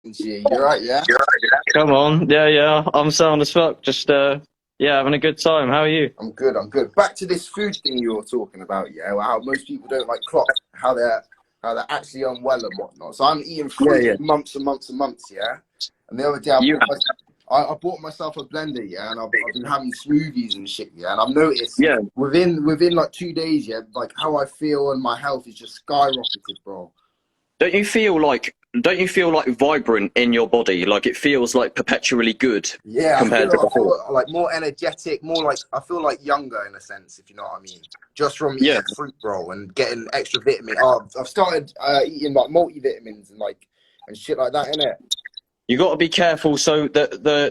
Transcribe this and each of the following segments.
You're right, yeah? Come on, yeah, I'm sound as fuck. Just yeah, having a good time. How are you? I'm good, I'm good. Back to this food thing you were talking about, yeah? How most people don't like clock how they're actually unwell and whatnot. So I'm eating Yeah, fruit yeah. for months and months and months, yeah? And the other day You I bought myself a blender, yeah, and I've been having smoothies and shit, yeah, and I've noticed yeah. within like 2 days, yeah, like how I feel and my health is just skyrocketed, bro. Don't you feel like don't you feel like vibrant in your body? Like it feels like perpetually good Yeah, compared to I before. feel like more energetic, more like I feel like younger in a sense, if you know what I mean. Just from Yeah. eating fruit, bro, and getting extra vitamin. I've started eating like multivitamins and like and shit like that in it. You got to be careful. So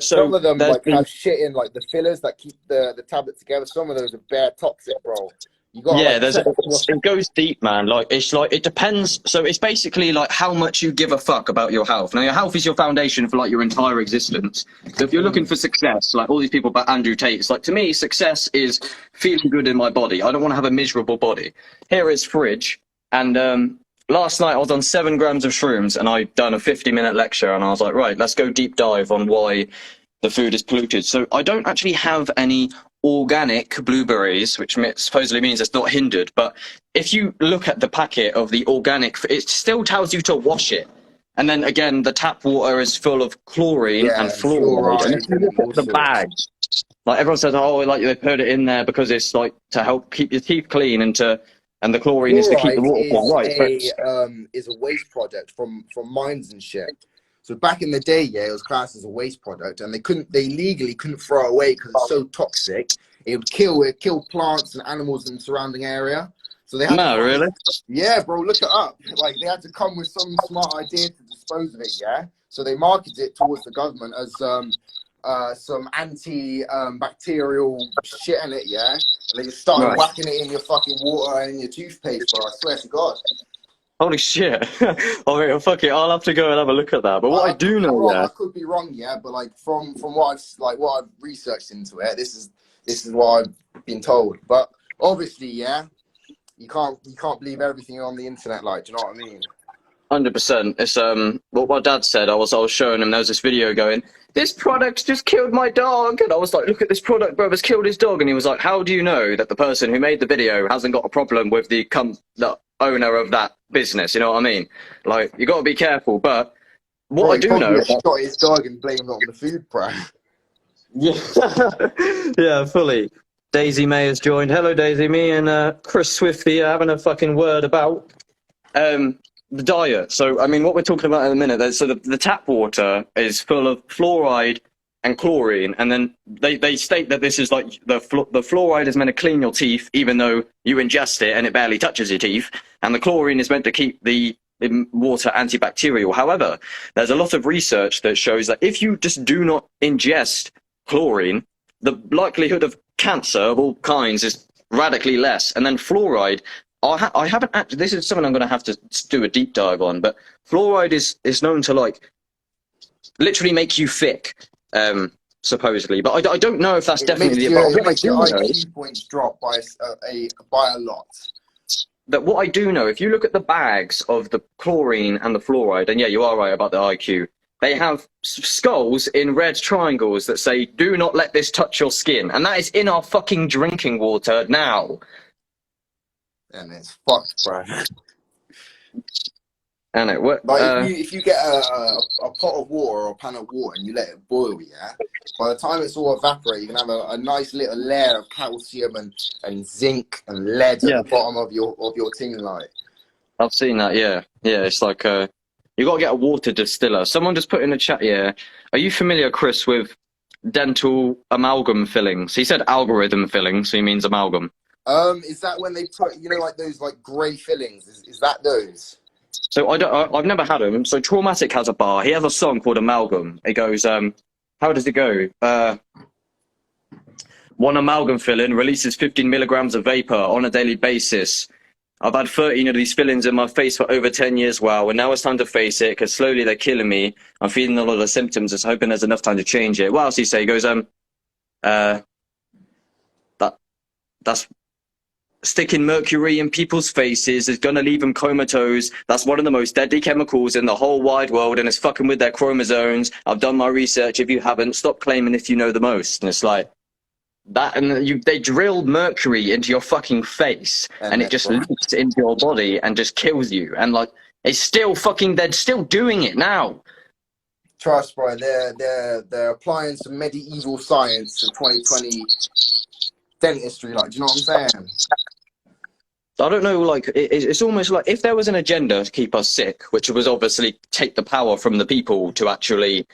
Some of them there's like been have shit in like the fillers that keep the tablet together. Some of those are bare toxic, bro. You gotta yeah, like there's check what's. it goes deep, man. Like it depends. So it's basically like how much you give a fuck about your health. Now your health is your foundation for like your entire existence. So if you're looking Mm, for success, like all these people about Andrew Tate, it's like to me success is feeling good in my body. I don't want to have a miserable body. Here is fridge, and last night I was on 7 grams of shrooms, and I done a 50-minute lecture, and I was like, right, let's go deep dive on why the food is polluted. So I don't actually have any organic blueberries, which supposedly means it's not hindered. But if you look at the packet of the organic, it still tells you to wash it. And then again, the tap water is full of chlorine and yeah, and fluoride. And if fluoride you look and all at the sorts. bags, like everyone says, oh, like they put it in there because it's like to help keep your teeth clean and the chlorine is to keep the Fluoride water clean, right? But is a waste product from mines and shit. So back in the day, yeah, it was classed as a waste product, and they legally couldn't throw it away because it's so toxic. It would kill plants and animals in the surrounding area. So they had to no, find, really. yeah, bro, look it up. Like they had to come with some smart idea to dispose of it, yeah. So they marketed it towards the government as some anti-bacterial shit in it, yeah. And they just started Right. whacking it in your fucking water and in your toothpaste, bro. I swear to God. Holy shit. Oh, wait, well, fuck it. I'll have to go and have a look at that. But what I, I I could do be know, wrong. yeah, I could be wrong, yeah. But like from what I've researched into it, this is what I've been told. But obviously, yeah, you can't believe everything on the internet. Like, do you know what I mean? 100%. It's what my dad said. I was showing him. There was this video going, "This product just killed my dog," and I was like, "Look at this product, bro. It's killed his dog." And he was like, "How do you know that the person who made the video hasn't got a problem with the owner of that business?" You know what I mean? Like, you got to be careful. But what Bro, I he do probably know, shot his dog and blamed it on the food price. yeah, yeah, fully. Daisy May has joined. Hello, Daisy. Me and Chris Swifty are having a fucking word about the diet. So, I mean, what we're talking about in a minute, so the tap water is full of fluoride and chlorine, and then they state that this is like the fluoride is meant to clean your teeth, even though you ingest it and it barely touches your teeth, and the chlorine is meant to keep the water antibacterial. However, there's a lot of research that shows that if you just do not ingest chlorine, the likelihood of cancer of all kinds is radically less. And then fluoride I haven't actually. This is something I'm going to have to do a deep dive on. But fluoride is known to like literally make you thick, supposedly. But I don't know if that's It definitely makes the. But your it what I makes your do know IQ points drop by a lot. that what I do know, if you look at the bags of the chlorine and the fluoride, and yeah, you are right about the IQ. They have skulls in red triangles that say, "Do not let this touch your skin," and that is in our fucking drinking water now. And it's fucked, bro. And it what Like if you get a pot of water or a pan of water and you let it boil, yeah, by the time it's all evaporated, you can have a nice little layer of calcium and zinc and lead at yeah, the bottom of your tin light. I've seen that. Yeah, yeah. It's like you got to get a water distiller. Someone just put in the chat. Yeah, are you familiar, Chris, with dental amalgam fillings? He said algorithm fillings, so he means amalgam. Is that when they put like those like grey fillings? Is that those? So I've never had them. So Traumatic has a bar. He has a song called Amalgam. It goes, how does it go? One amalgam filling releases 15 milligrams of vapor on a daily basis. I've had 13 of these fillings in my face for over 10 years. Wow. And now it's time to face it because slowly they're killing me. I'm feeling a lot of symptoms. Just hoping there's enough time to change it. What else do you say? He goes, uh, that, that's, sticking mercury in people's faces is going to leave them comatose. That's one of the most deadly chemicals in the whole wide world, and it's fucking with their chromosomes. I've done my research. If you haven't, stop claiming if you know the most. And it's like that, and they drilled mercury into your fucking face, and it just leaks into your body and just kills you. And like, it's still fucking, they're still doing it now. Trust, bro. They're applying some medieval science to 2020 dentistry. Like, do you know what I'm saying? I don't know, like, it's almost like if there was an agenda to keep us sick, which was obviously take the power from the people to actually,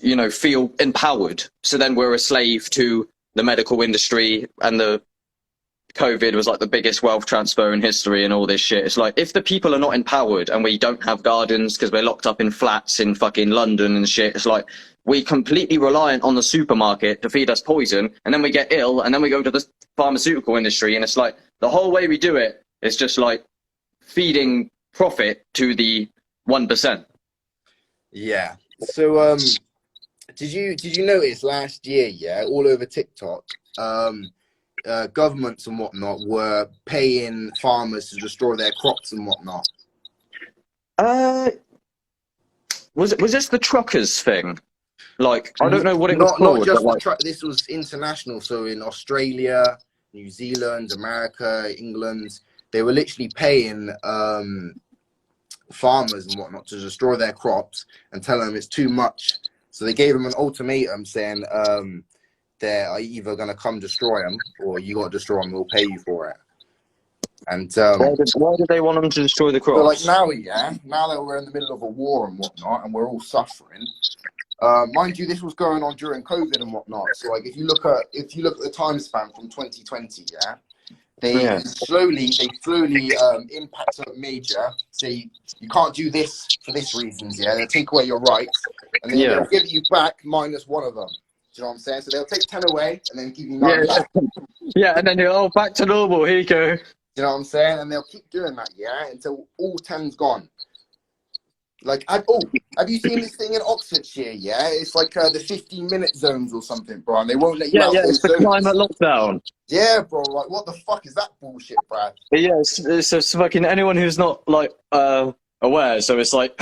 you know, feel empowered. So then we're a slave to the medical industry, and the COVID was like the biggest wealth transfer in history and all this shit. It's like, if the people are not empowered and we don't have gardens because we're locked up in flats in fucking London and shit, it's like we completely reliant on the supermarket to feed us poison, and then we get ill, and then we go to the pharmaceutical industry, and it's like the whole way we do it is just like feeding profit to the 1%. Yeah. So did you notice last year, yeah, all over TikTok, governments and whatnot were paying farmers to destroy their crops and whatnot? Was this the truckers thing? Like, I don't know what it was called. Not just like, this was international. So in Australia, New Zealand, America, England, they were literally paying farmers and whatnot to destroy their crops and tell them it's too much. So they gave them an ultimatum saying they're either going to come destroy them, or you got to destroy them, we'll pay you for it. And why did they want them to destroy the crops? So like now that we're in the middle of a war and whatnot, and we're all suffering. Mind you, this was going on during COVID and whatnot. So like, if you look at the time span from 2020, they slowly impact a major. Say you can't do this for this reasons. They'll take away your rights, and then they'll give you back minus one of them. Do you know what I'm saying? So they'll take 10 away and then give you 9 back. Yeah, and then you're back to normal. Here you go. You know what I'm saying? And they'll keep doing that, until all 10's gone. Like, have you seen this thing in Oxfordshire? Yeah, it's like the 15-minute zones or something, bro. And they won't let you out. Yeah, it's the climate lockdown. Yeah, bro. Like, what the fuck is that bullshit, bro? Yeah, it's fucking anyone who's not like aware. So it's like,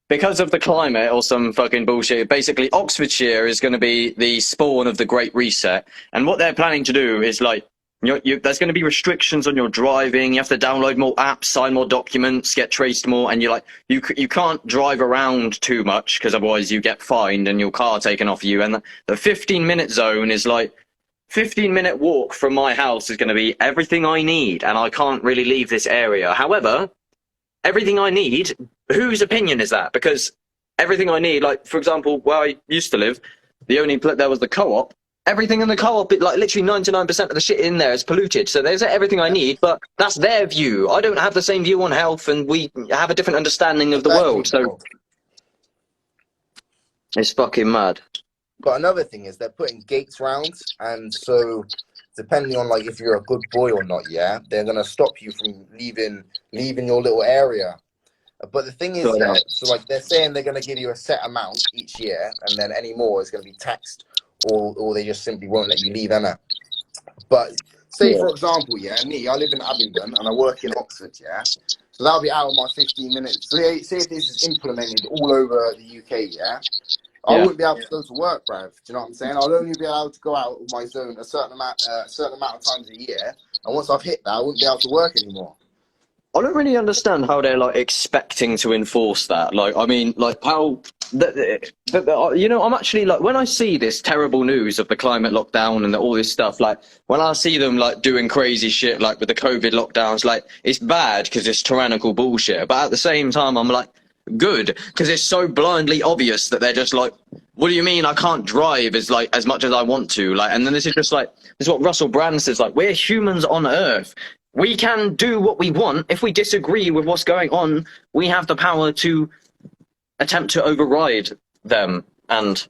because of the climate or some fucking bullshit. Basically, Oxfordshire is going to be the spawn of the Great Reset, and what they're planning to do is like. There's going to be restrictions on your driving. You have to download more apps, sign more documents, get traced more, and you can't drive around too much because otherwise you get fined and your car taken off you. And the 15-minute zone is like 15-minute walk from my house is going to be everything I need, and I can't really leave this area. However, everything I need, whose opinion is that? Because everything I need, like for example, where I used to live, there was the co-op. Everything in the co-op, like literally 99% of the shit in there is polluted. So there's everything I need, but that's their view. I don't have the same view on health, and we have a different understanding of the world. So it's fucking mad. But another thing is they're putting gates round, and so depending on like if you're a good boy or not, they're gonna stop you from leaving your little area. But the thing is, so like they're saying they're gonna give you a set amount each year, and then any more is gonna be taxed. Or they just simply won't let you leave, innit? But say, for example, me, I live in Abingdon and I work in Oxford, so that'll be out of my 15 minutes. So say if this is implemented all over the UK, I wouldn't be able to go to work, bruv. Do you know what I'm saying? I'll only be able to go out of my zone a certain amount of times a year, and once I've hit that, I wouldn't be able to work anymore. I don't really understand how they're like expecting to enforce that. Like, I mean, like how, you know, I'm actually like, when I see this terrible news of the climate lockdown and all this stuff, like when I see them like doing crazy shit, like with the COVID lockdowns, like it's bad because it's tyrannical bullshit. But at the same time, I'm like, good, because it's so blindly obvious that they're just like, what do you mean I can't drive as much as I want to? Like, and then this is just like, this is what Russell Brand says, like, we're humans on Earth. We can do what we want. If we disagree with what's going on, we have the power to attempt to override them. And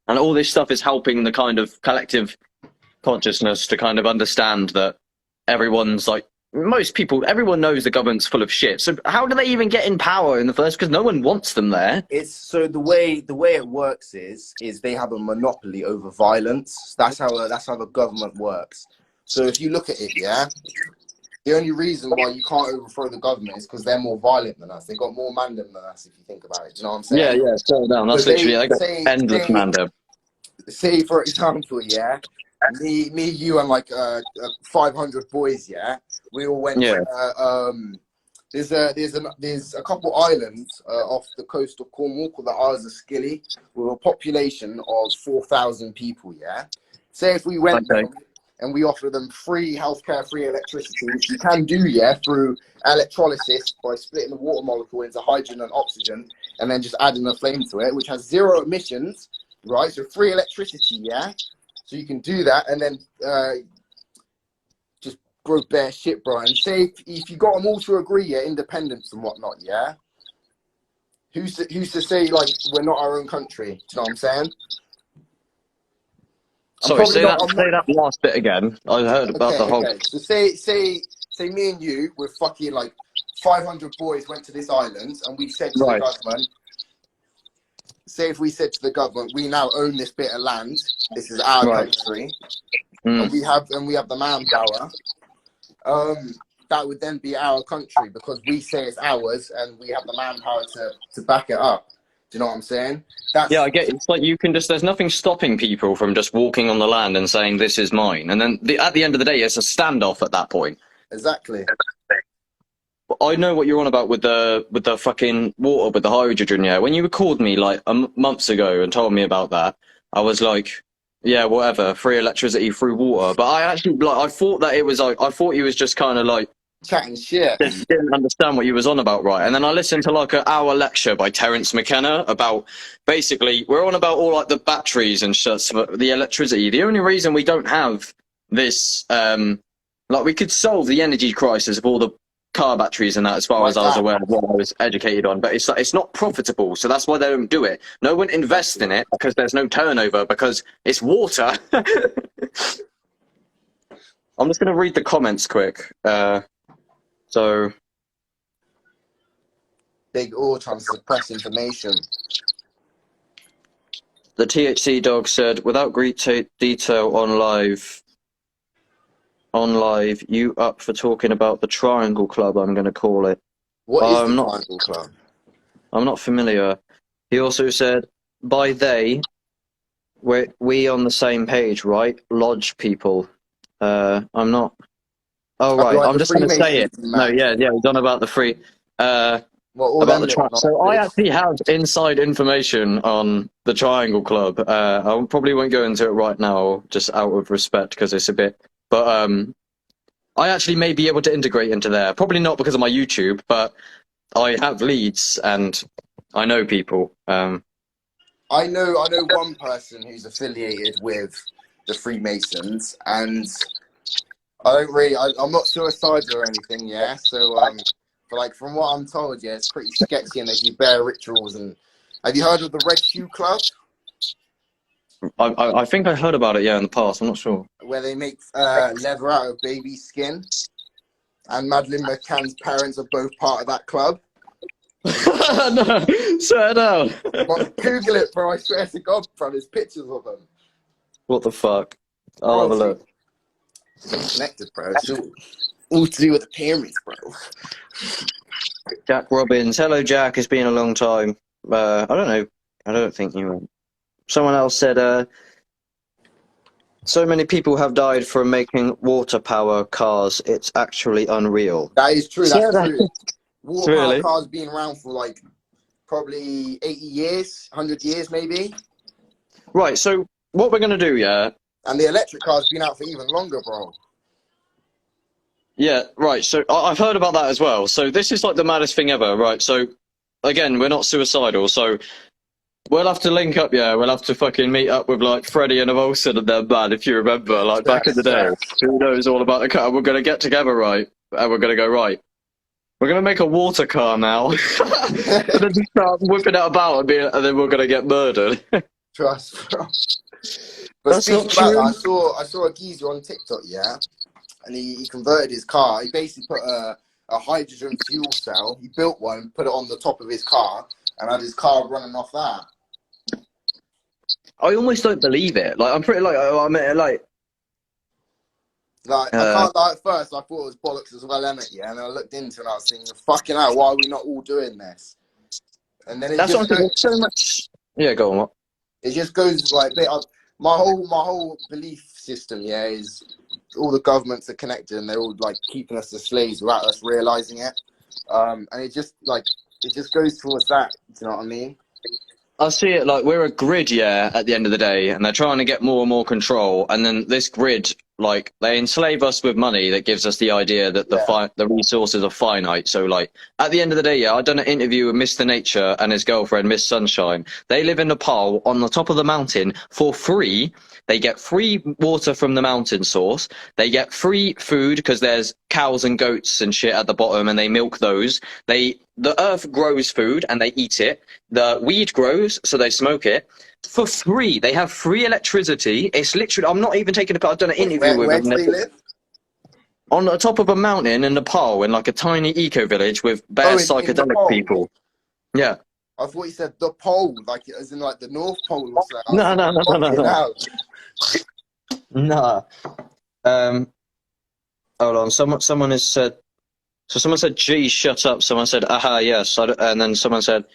all this stuff is helping the kind of collective consciousness to kind of understand that everyone's like most people, everyone knows the government's full of shit. So how do they even get in power in the first? Because no one wants them there. It's so the way it works is they have a monopoly over violence. That's how the government works. So if you look at it, yeah, the only reason why you can't overthrow the government is because they're more violent than us. They got more mandem than us, if you think about it. Do you know what I'm saying? Yeah, settle down. That's So literally like endless mandem. Say for example, yeah, me, you, and like 500 boys, yeah, we all went. Yeah. There's a couple islands off the coast of Cornwall called the Isles of Scilly with a population of 4,000 people. Yeah, say if we went there and we offer them free healthcare, free electricity, which you can do, yeah, through electrolysis by splitting the water molecule into hydrogen and oxygen, and then just adding a flame to it, which has 0 emissions, right? So free electricity, yeah. So you can do that, and then just grow bare shit, bro. And say if you got them all to agree, yeah, independence and whatnot, yeah. Who's to say like we're not our own country? Do you know what I'm saying? Sorry, say that last bit again. I heard about the whole. Okay. So say me and you, we're fucking like 500 boys went to this island, and we said to the government. Say if we said to the government, we now own this bit of land. This is our country, and we have the manpower. That would then be our country because we say it's ours, and we have the manpower to back it up. Do you know what I'm saying? Yeah, I get it. It's like you can just, there's nothing stopping people from just walking on the land and saying, this is mine. And then at the end of the day, it's a standoff at that point. Exactly. I know what you're on about with the fucking water, with the hydrogen, yeah. When you called me like months ago and told me about that, I was like, yeah, whatever, free electricity through water. But I actually, like, I thought that it was like, I thought he was just kind of like, chatting shit. Didn't understand what you was on about, right? And then I listened to like an hour lecture by Terence McKenna about basically we're on about all like the batteries and shit, the electricity. The only reason we don't have this, like we could solve the energy crisis of all the car batteries and that, as far as I was aware of what I was educated on, but it's like, it's not profitable, so that's why they don't do it. No one invests in it because there's no turnover because it's water. I'm just gonna read the comments quick. So, big oil trying to suppress information. The THC dog said, without great detail on live, you up for talking about the Triangle Club, I'm going to call it. What is the Triangle Club? I'm not familiar. He also said, by they, we on the same page, right? Lodge people. I'm not... Oh, right. Like I'm just going to say it. No, yeah, he's on about the free... about the triangle. So I actually have inside information on the Triangle Club. I probably won't go into it right now, just out of respect, because it's a bit... But I actually may be able to integrate into there. Probably not because of my YouTube, but I have leads and I know people. I know one person who's affiliated with the Freemasons, and I'm not suicidal or anything, yeah. So but like from what I'm told, yeah, it's pretty sketchy, and they do bare rituals. And have you heard of the Red Shoe Club? I think I heard about it, yeah, in the past. I'm not sure. Where they make leather out of baby skin, and Madeleine McCann's parents are both part of that club. No, swear down. Google it, bro. I swear to God, bro. There's pictures of them. What the fuck? I'll have a look. It's connected, bro. It's all to do with the pyramids, bro. Jack Robbins. Hello, Jack. It's been a long time. I don't know. I don't think you were. Someone else said, so many people have died from making water power cars. It's actually unreal. That is true. That's true. Water power cars been around for like probably 80 years, 100 years maybe. Right. So what we're going to do, yeah. And the electric car's been out for even longer, bro. Yeah, right. So I've heard about that as well. So this is like the maddest thing ever, right? So again, we're not suicidal. So we'll have to link up, yeah. We'll have to fucking meet up with like Freddie and Olsen and their band, if you remember, like back in the day. Who knows all about the car? We're going to get together, right? And we're going to go, right. We're going to make a water car now. And then just start whipping it about and then we're going to get murdered. Trust, bro. But speaking about that, I saw a geezer on TikTok, yeah. and he converted his car. He basically put a hydrogen fuel cell. He built one, put it on the top of his car, and had his car running off that. I almost don't believe it. Like, I'm pretty like, I mean, like I can't lie, at first I thought it was bollocks as well, Emmett, yeah, and I looked into it and I was thinking, fucking hell, why are we not all doing this? And then that's what I'm thinking. So much. Yeah, go on. What? It just goes like my whole belief system, yeah, is all the governments are connected and they're all like keeping us as slaves without us realizing it. And it just goes towards that. Do you know what I mean? I see it like we're a grid, yeah, at the end of the day, and they're trying to get more and more control, and then this grid, like, they enslave us with money that gives us the idea that the resources are finite. So, like, at the end of the day, yeah, I done an interview with Mr. Nature and his girlfriend, Miss Sunshine. They live in Nepal on the top of the mountain for free. They get free water from the mountain source. They get free food because there's cows and goats and shit at the bottom, and they milk those. The earth grows food and they eat it. The weed grows, so they smoke it for free. They have free electricity. It's literally, I'm not even taking a part. I've done an interview with them. Where do they live? On the top of a mountain in Nepal, in like a tiny eco village with bare psychedelic people. Yeah. I thought you said the pole, like as in like the North Pole or something. No. Nah. Hold on. Someone has said. So someone said, "Gee, shut up." Someone said, "Aha, yes." And then someone said,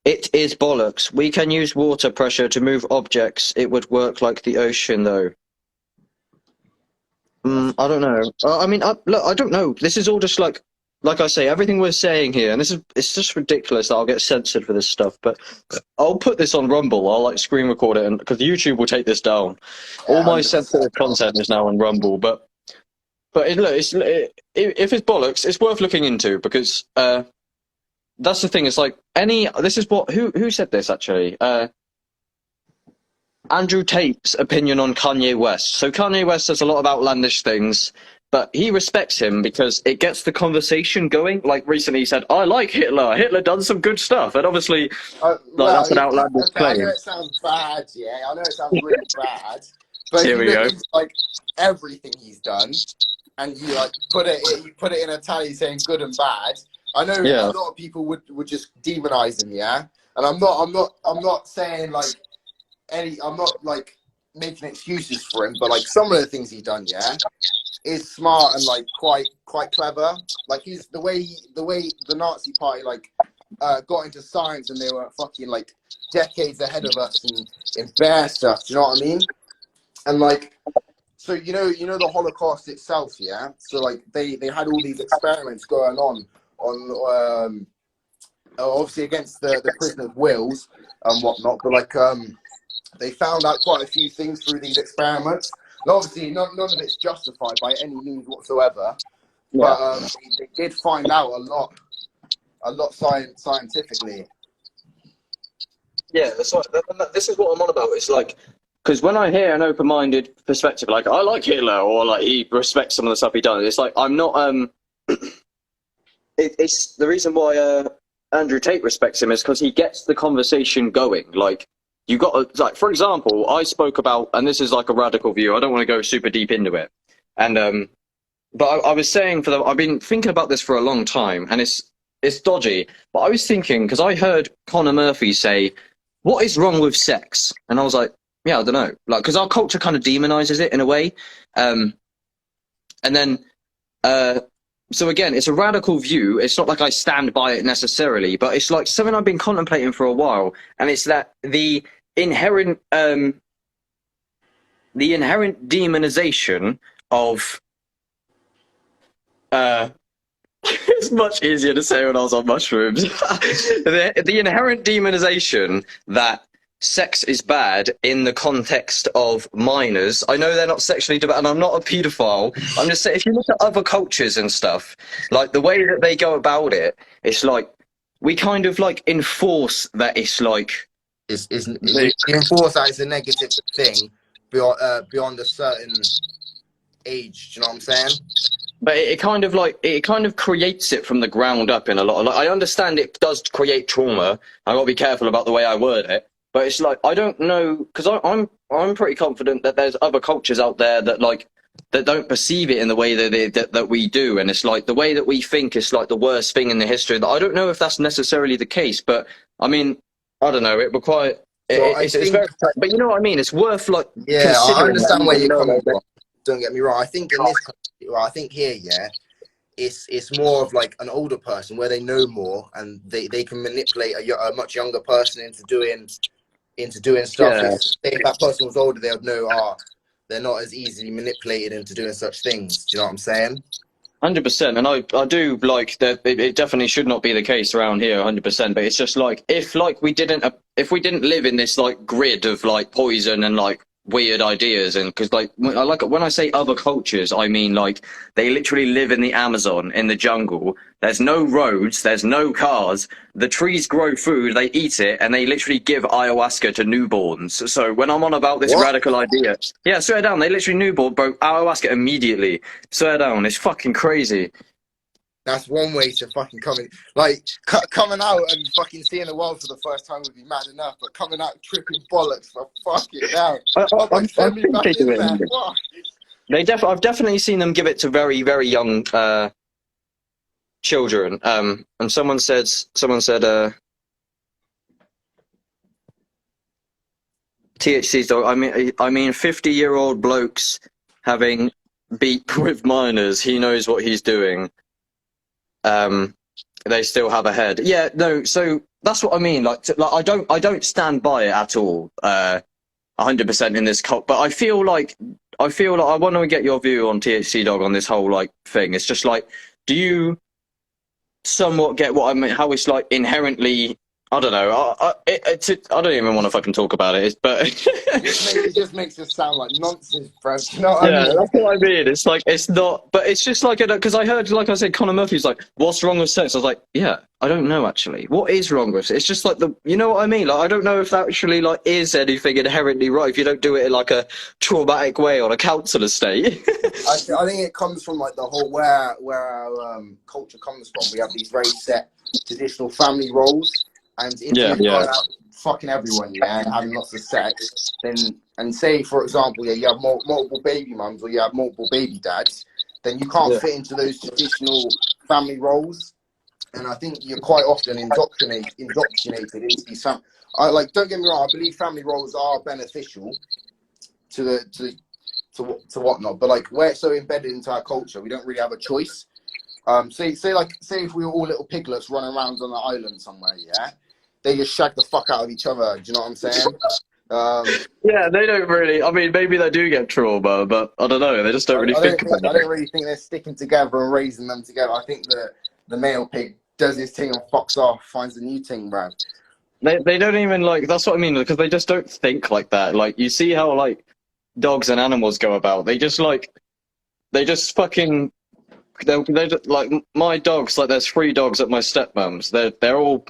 "It is bollocks. We can use water pressure to move objects. It would work like the ocean, though." I don't know. I mean, look, I don't know. This is all just like I say, everything we're saying here, and it's just ridiculous that I'll get censored for this stuff. But I'll put this on Rumble. I'll like screen record it, because YouTube will take this down. All my sensitive content is now on Rumble, but look, if it's bollocks, it's worth looking into, because that's the thing. It's like this is what who said this actually. Andrew Tate's opinion on Kanye West. So Kanye West says a lot of outlandish things, but he respects him because it gets the conversation going. Like recently he said, "I like Hitler. Hitler done some good stuff." And obviously, that's an outlandish claim. I know it sounds bad, yeah. I know it sounds really bad. But here we go. Like everything he's done, and you like put it in a tally saying good and bad. I know a lot of people would just demonize him, yeah. And I'm not saying like I'm not like making excuses for him, but like some of the things he's done, yeah, is smart and like quite clever. Like he's the way the Nazi party like got into science, and they were fucking like decades ahead of us in bear stuff. Do you know what I mean? And like, so you know the Holocaust itself, yeah. So like they had all these experiments going on obviously against the prisoners' wills and whatnot, but like they found out quite a few things through these experiments. And obviously, none of it's justified by any means whatsoever. Yeah. But they did find out a lot scientifically. Yeah, that's what, this is what I'm on about. It's like, because when I hear an open-minded perspective, like I like Hitler, or like he respects some of the stuff he done, it's like I'm not. It's the reason why Andrew Tate respects him is because he gets the conversation going. Like, you got to, like, for example, I spoke about, and this is like a radical view. I don't want to go super deep into it, and but I was saying I've been thinking about this for a long time, and it's dodgy. But I was thinking, because I heard Conor Murphy say, "What is wrong with sex?" And I was like, yeah, I don't know, like, because our culture kind of demonizes it in a way, and then so again, it's a radical view. It's not like I stand by it necessarily, but it's like something I've been contemplating for a while, and it's that the inherent demonization of it's much easier to say when I was on mushrooms. The inherent demonization that sex is bad in the context of minors. I know they're not sexually developed, and I'm not a paedophile. I'm just saying, if you look at other cultures and stuff, like the way that they go about it, it's like we kind of like enforce that it's like we enforce that it's a negative thing beyond a certain age. Do you know what I'm saying? But it kind of creates it from the ground up in a lot of, like, I understand it does create trauma. I got to be careful about the way I word it. But it's like, I don't know, because I'm pretty confident that there's other cultures out there that like that don't perceive it in the way that we do, and it's like the way that we think is like the worst thing in the history. I don't know if that's necessarily the case, but I mean, I don't know. It requires. So I It's think, very, but you know what I mean. It's worth like yeah, I considering. understand where You you're know, coming like, from. Don't get me wrong. I think in this country, well, I think here, yeah, it's more of like an older person where they know more and they can manipulate a much younger person into doing stuff. yeah. If that person was older, they would know, they're not as easily manipulated into doing such things. Do you know what I'm saying? 100%, and I do like that. It definitely should not be the case around here, 100%. But it's just like if we didn't live in this like grid of like poison and like weird ideas, and because like when I say other cultures, I mean like they literally live in the Amazon, in the jungle. There's no roads, there's no cars. The trees grow food, they eat it, and they literally give ayahuasca to newborns. So when I'm on about this What? radical idea, yeah, swear down, they literally newborn broke ayahuasca immediately. Swear down, it's fucking crazy. That's one way to fucking come in. Like, coming out and fucking seeing the world for the first time would be mad enough, but coming out tripping bollocks for fucking now. I'm Send me back in there. Fuck. I've definitely seen them give it to very, very young children. And someone said, THC's dog. I mean, 50-year-old blokes having beef with minors. He knows what he's doing. They still have a head. Yeah, no. So that's what I mean. Like I don't stand by it at all. 100% in this cult, but I feel like I want to get your view on THC dog on this whole like thing. It's just like, do you somewhat get what I mean? How it's like inherently. I don't know. I don't even want to fucking talk about it. But It just makes it sound like nonsense, bro. Do you know what I yeah, mean? that's what I mean. It's like it's not, but it's just like because I heard, like I said, Conor Murphy's like, "What's wrong with sex?" I was like, "Yeah, I don't know actually. What is wrong with it?" It's just like you know what I mean? Like I don't know if that actually like is anything inherently right if you don't do it in like a traumatic way on a council estate. I think it comes from like the whole where our culture comes from. We have these very set traditional family roles, and if Yeah, you've yeah. gone out fucking everyone, yeah, and having lots of sex, then and say for example, yeah, you have multiple baby mums or you have multiple baby dads, then you can't fit into those traditional family roles. And I think you're quite often indoctrinated into these don't get me wrong, I believe family roles are beneficial to whatnot, but like we're so embedded into our culture, we don't really have a choice. Say if we were all little piglets running around on an island somewhere, yeah, they just shag the fuck out of each other. Do you know what I'm saying? Yeah, they don't really. I mean, maybe they do get trauma, but I don't know. They just don't really think about I it. don't really think they're sticking together and raising them together. I think that the male pig does his thing and fucks off, finds a new thing, bruv. They don't even like. That's what I mean, because they just don't think like that. Like you see how like dogs and animals go about. They just fucking. They like my dogs. Like there's 3 dogs at my stepmom's. They're all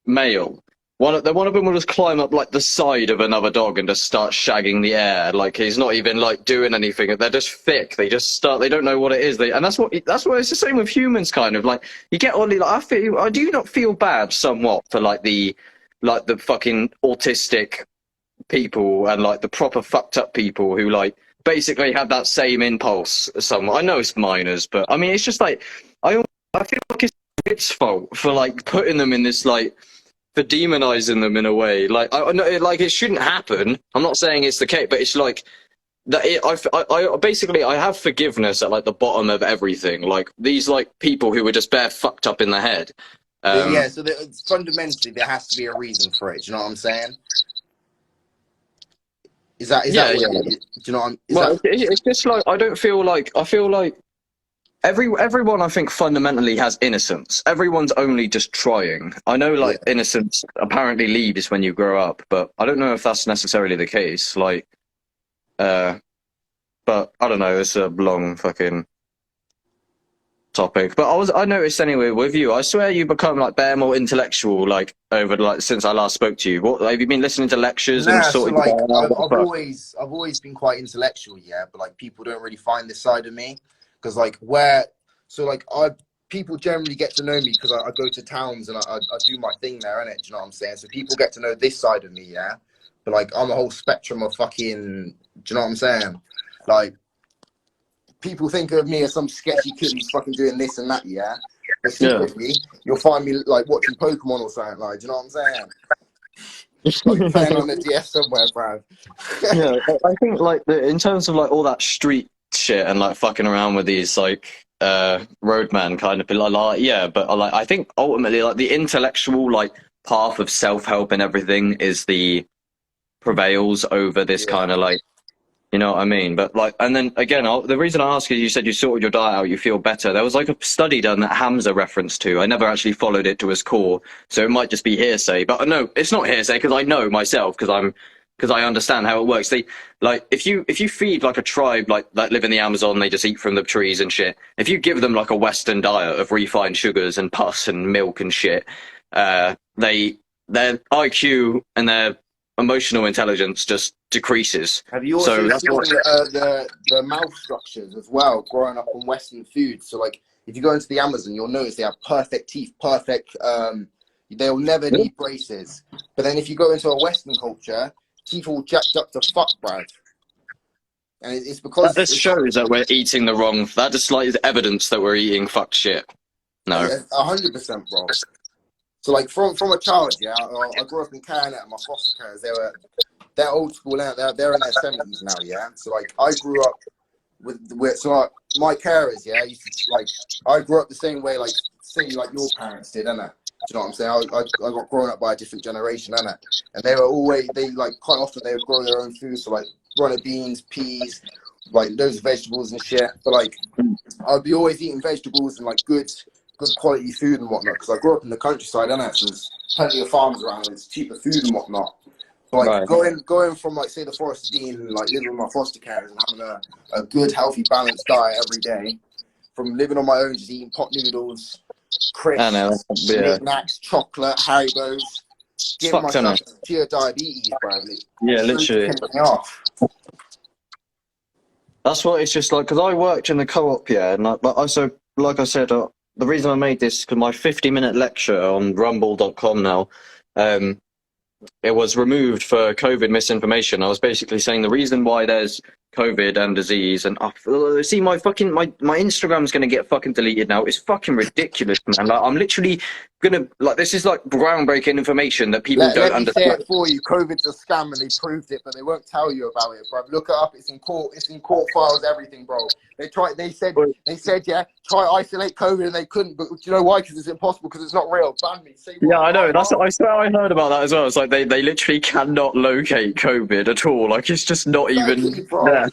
male. One of them will just climb up like the side of another dog and just start shagging the air. Like he's not even like doing anything. They're just thick. They just start. They don't know what it is. And that's what it's the same with humans. Kind of like you get only like I do not feel bad somewhat for like the fucking autistic people and like the proper fucked up people who like basically have that same impulse somewhat. I know it's minors, but I mean it's just like I feel like it's its fault for like putting them in this like for demonizing them in a way. Like I know like it shouldn't happen. I'm not saying it's the case, but it's like that I basically I have forgiveness at like the bottom of everything. Like these like people who were just bare fucked up in the head. Yeah, so fundamentally there has to be a reason for it. Do you know what I'm saying? Is that Yeah, what yeah. do you know what I'm, is Well, that it's just like I feel like everyone I think fundamentally has innocence. Everyone's only just trying. I know like yeah. innocence apparently leaves when you grow up, but I don't know if that's necessarily the case. Like, but I don't know. It's a long fucking topic. But I noticed anyway with you. I swear you become like bare more intellectual like over like since I last spoke to you. What have you been listening to lectures and Nah, so sorting? like What the fuck? I've always been quite intellectual, yeah, but like people don't really find this side of me because like where so like I people generally get to know me because I go to towns and I do my thing there, innit? Do you know what I'm saying? So people get to know this side of me, yeah. But like I'm a whole spectrum of fucking. Do you know what I'm saying? Like people think of me as some sketchy kid who's fucking doing this and that, yeah. But Yeah. secretly, you'll find me like watching Pokemon or something, like, do you know what I'm saying? Like playing on the DS somewhere, bro. Yeah, I think like in terms of like all that street shit and like fucking around with these like roadman kind of like yeah, but like I think ultimately like the intellectual like path of self-help and everything is the prevails over this Yeah. kind of like, you know what I mean? But like, and then again, the reason I ask is you said you sorted your diet out, you feel better. There was like a study done that Hamza referenced to. I never actually followed it to its core, so it might just be hearsay. But no, it's not hearsay because I know myself because I understand how it works. They like if you feed like a tribe like that live in the Amazon, they just eat from the trees and shit. If you give them like a Western diet of refined sugars and pus and milk and shit, their IQ and their emotional intelligence just decreases. Have you also So that's seen the mouth structures as well, growing up on Western food? So like, if you go into the Amazon, you'll notice they have perfect teeth, perfect. They'll never need braces. But then if you go into a Western culture, teeth all jacked up to fuck, bruv. And it's because that just shows that we're eating the wrong. That just like is evidence that we're eating fucked shit. No. 100%, bro. So like from a child, yeah, I grew up in Canada, and my foster parents, they're old school now. They're in their 70s now, yeah. So like I grew up with so like my carers, yeah, used to, like I grew up the same way, like say like your parents did, innit? Do you know what I'm saying? I got grown up by a different generation, innit? And they like quite often they would grow their own food, so like runner beans, peas, like those vegetables and shit. But like I'd be always eating vegetables and like good quality food and whatnot, because I grew up in the countryside, innit? So there's plenty of farms around and it's cheaper food and whatnot. But like going from like say the Forest of Dean and like living with my foster carers and having a good healthy balanced diet every day, from living on my own just eating pot noodles, crisps, knickknacks, chocolate, Haribos, giving myself pure diabetes, bro. Yeah, literally. Me off. That's what it's just like, because I worked in the co-op, yeah, and like I said, the reason I made this because my 50-minute lecture on rumble.com now, it was removed for COVID misinformation. I was basically saying the reason why there's COVID and disease and see my Instagram's gonna get fucking deleted now. It's fucking ridiculous, man. Like I'm literally gonna like this is like groundbreaking information that people don't understand. Let me say it for you. COVID's a scam and they proved it, but they won't tell you about it, bro. Look it up. It's in court. It's in court files. Everything, bro. They said yeah, try isolate COVID and they couldn't. But do you know why? Because it's impossible. Because it's not real. Ban me. Yeah, I know. I swear I heard about that as well. It's like they literally cannot locate COVID at all. Like it's just not even there.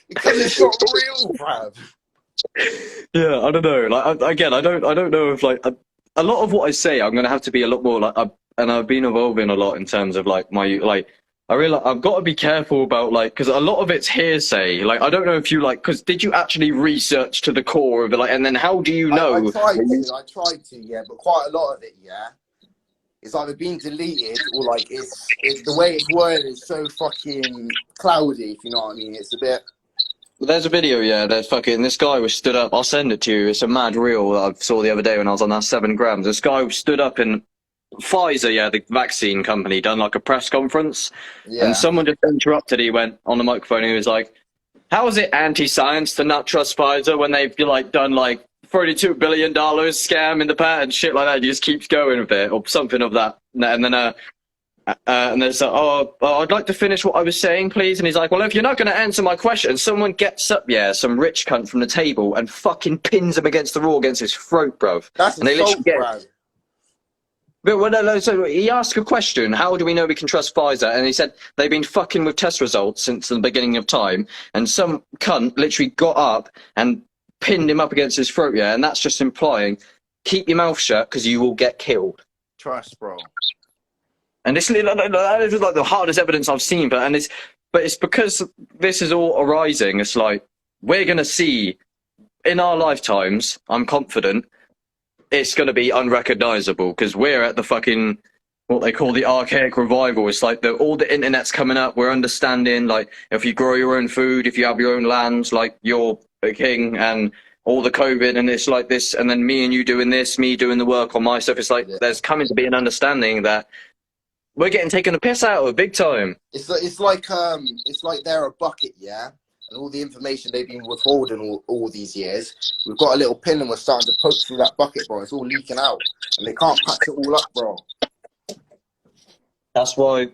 Because it's not real, bruv. Yeah, I don't know. Like again, I don't know if like a lot of what I say, I'm gonna have to be a lot more like. And I've been evolving a lot in terms of like my like. I realize I've got to be careful about like because a lot of it's hearsay. Like I don't know if you like because did you actually research to the core of it? Like, and then how do you know? I tried to, yeah, but quite a lot of it, yeah. It's either being deleted or like it's the way it's worded is so fucking cloudy, if you know what I mean. It's a bit. There's a video, yeah. There's fucking this guy was stood up. I'll send it to you. It's a mad reel that I saw the other day when I was on that 7 grams. This guy stood up in Pfizer, yeah, the vaccine company, done like a press conference, and someone just interrupted. He went on the microphone. And he was like, "How is it anti-science to not trust Pfizer when they've like done like $32 billion scam in the past and shit like that?" He just keeps going with it or something of that, and then and there's I'd like to finish what I was saying, please. And he's like, well, if you're not going to answer my question, someone gets up, yeah, some rich cunt from the table and fucking pins him against the wall against his throat, bro. That's and they assault, bro. But well, so he asked a question, how do we know we can trust Pfizer? And he said they've been fucking with test results since the beginning of time. And some cunt literally got up and pinned him up against his throat, yeah. And that's just implying, keep your mouth shut because you will get killed. Trust, bro. And this is like the hardest evidence I've seen, but it's because this is all arising. It's like we're gonna see in our lifetimes. I'm confident it's gonna be unrecognizable because we're at the fucking what they call the archaic revival. It's like all the internet's coming up. We're understanding like if you grow your own food, if you have your own lands, like you're a king, and all the COVID, and it's like this, and then me and you doing this, me doing the work on my stuff. It's like there's coming to be an understanding that. We're getting taken a piss out of big time. It's like they're a bucket, yeah. and all the information they've been withholding all these years, we've got a little pin and we're starting to poke through that bucket, bro. It's all leaking out, and they can't patch it all up, bro. That's why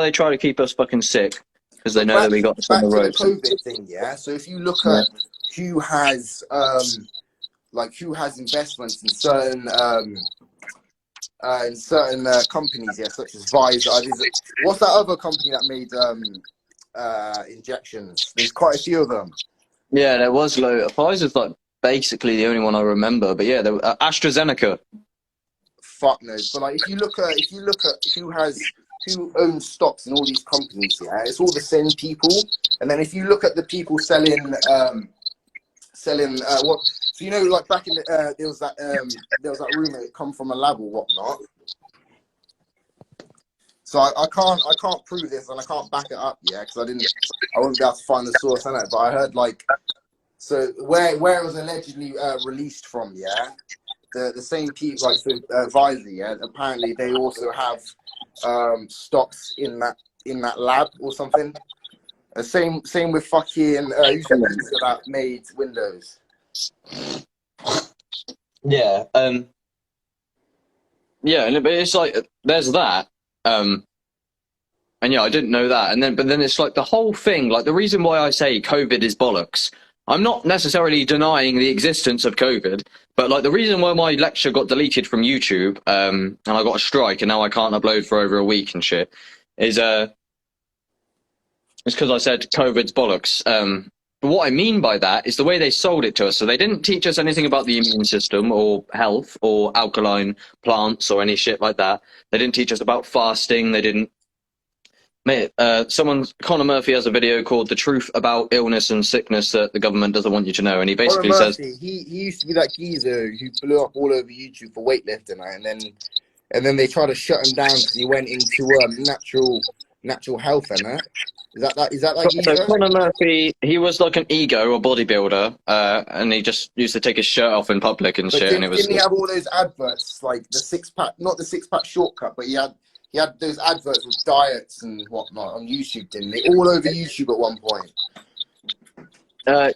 they try to keep us fucking sick, because they know that we got back the to the ropes. COVID thing, yeah. So if you look at who has investments in certain companies, yeah, such as Pfizer. What's that other company that made injections? There's quite a few of them. Yeah, there was Pfizer's like basically the only one I remember, but yeah, AstraZeneca. Fuck knows. But like, if you look at who owns stocks in all these companies, yeah, it's all the same people. And then if you look at the people selling what, so you know, like back in the there was that rumor it come from a lab or whatnot. So I can't prove this and I can't back it up, yeah, because I wouldn't be able to find the source on it. But I heard like, so where it was allegedly released from, yeah, the same people, like Pfizer, yeah, apparently they also have stocks in that lab or something. Same with fucking who's the that made Windows. Yeah, yeah, but it's like there's that, and yeah, I didn't know that, but then it's like the whole thing, like the reason why I say COVID is bollocks. I'm not necessarily denying the existence of COVID, but like the reason why my lecture got deleted from YouTube, and I got a strike, and now I can't upload for over a week and shit, is it's because I said COVID's bollocks. But what I mean by that is the way they sold it to us. So they didn't teach us anything about the immune system or health or alkaline plants or any shit like that. They didn't teach us about fasting. They didn't. Mate, Conor Murphy has a video called "The Truth About Illness and Sickness That the Government Doesn't Want You to Know," and he basically says he used to be that geezer who blew up all over YouTube for weightlifting, and then they tried to shut him down because he went into natural health, and that. Is that like so Conor Murphy, he was like an ego, a bodybuilder, and he just used to take his shirt off in public and shit. And it was. Didn't he have all those adverts, like the 6-pack, not the 6-pack shortcut, but he had those adverts with diets and whatnot on YouTube, didn't he? All over YouTube at one point.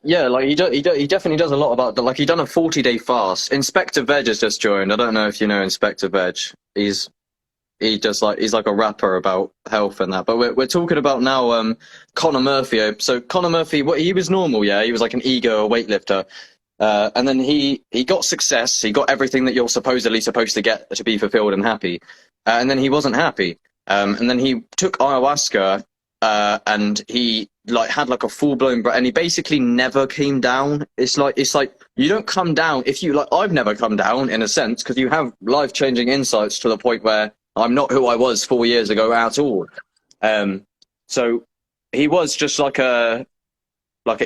Yeah, like he definitely does a lot about like he done a 40-day fast. Inspector Veg has just joined. I don't know if you know Inspector Veg. He's like a rapper about health and that. But we're talking about now Conor Murphy. So Conor Murphy, he was normal, yeah. He was like an ego, a weightlifter, and then he got success. He got everything that you're supposedly supposed to get to be fulfilled and happy, and then he wasn't happy. And then he took ayahuasca, and he like had like a full-blown and he basically never came down. It's like you don't come down if you like. I've never come down in a sense because you have life-changing insights to the point where I'm not who I was 4 years ago at all. So he was just like an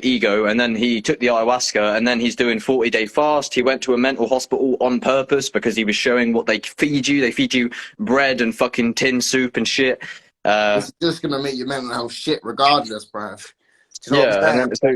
ego, and then he took the ayahuasca, and then he's doing 40-day fast. He went to a mental hospital on purpose because he was showing what they feed you. They feed you bread and fucking tin soup and shit. It's just gonna make your mental health shit regardless, bruv. Yeah, and then, so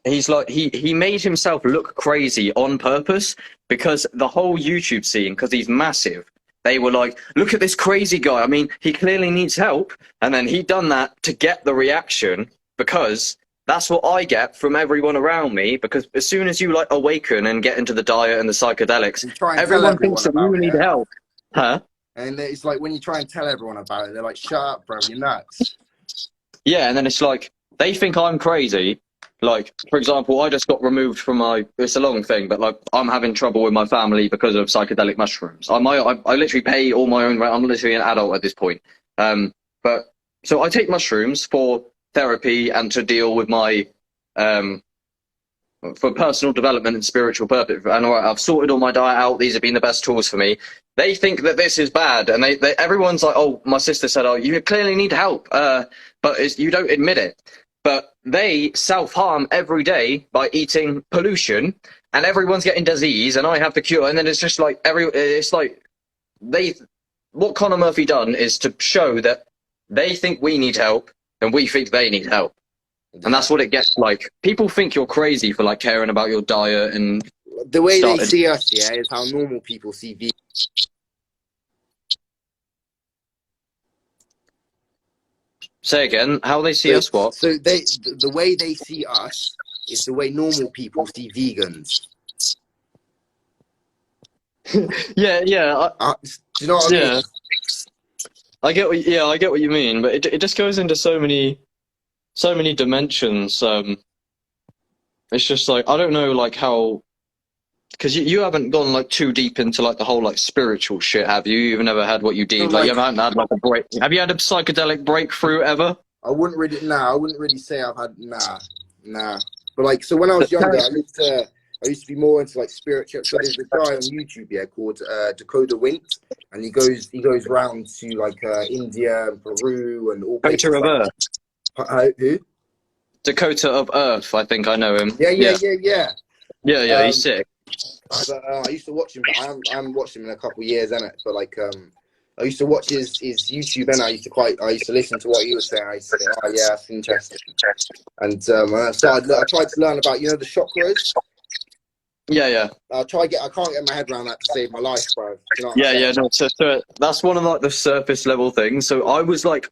he's like he made himself look crazy on purpose because the whole YouTube scene, because he's massive. They were like, look at this crazy guy. I mean, he clearly needs help. And then he done that to get the reaction because that's what I get from everyone around me. Because as soon as you like awaken and get into the diet and the psychedelics, everyone thinks that you need help. Huh? And it's like when you try and tell everyone about it, they're like, shut up, bro, you're nuts. Yeah, and then it's like, they think I'm crazy. Like, for example, I just got removed from it's a long thing, but like, I'm having trouble with my family because of psychedelic mushrooms. I literally pay all my own rent. I'm literally an adult at this point. But so I take mushrooms for therapy and to deal with my, for personal development and spiritual purpose. And I've sorted all my diet out. These have been the best tools for me. They think that this is bad. And everyone's like, oh, my sister said, oh, you clearly need help. But you don't admit it. But they self-harm every day by eating pollution, and everyone's getting disease, and I have the cure. And then it's just like what Conor Murphy done is to show that they think we need help, and we think they need help, and that's what it gets like. People think you're crazy for like caring about your diet and the way they see us, yeah, is how normal people see vegans. Say again. How they see us? What? So the way they see us is the way normal people see vegans. Yeah, yeah, Do you know what I yeah. mean? I get what you mean, but it just goes into so many dimensions. It's just like I don't know, like how, because you haven't gone like too deep into like the whole like spiritual shit, have you? You've never had what you So, deem like you haven't had like a break. Have you had a psychedelic breakthrough ever? I wouldn't really say I've had nah. But like, so when I was younger, I used to be more into like spiritual. So there's a guy on YouTube here called Dakota Wint, and he goes round to like India and Peru and all places. Dakota of like, Earth. Who? Dakota of Earth, I think I know him. Yeah. Yeah, he's sick. But I used to watch him, but I haven't watched him in a couple of years, innit? But like, I used to watch his YouTube, and I used to listen to what he was saying. I used to say, oh yeah, that's interesting. And I tried to learn about, you know, the chakras. Yeah. I can't get my head around that to save my life, bro. You know what I'm Yeah. saying? No, so that's one of like the surface level things. So I was like,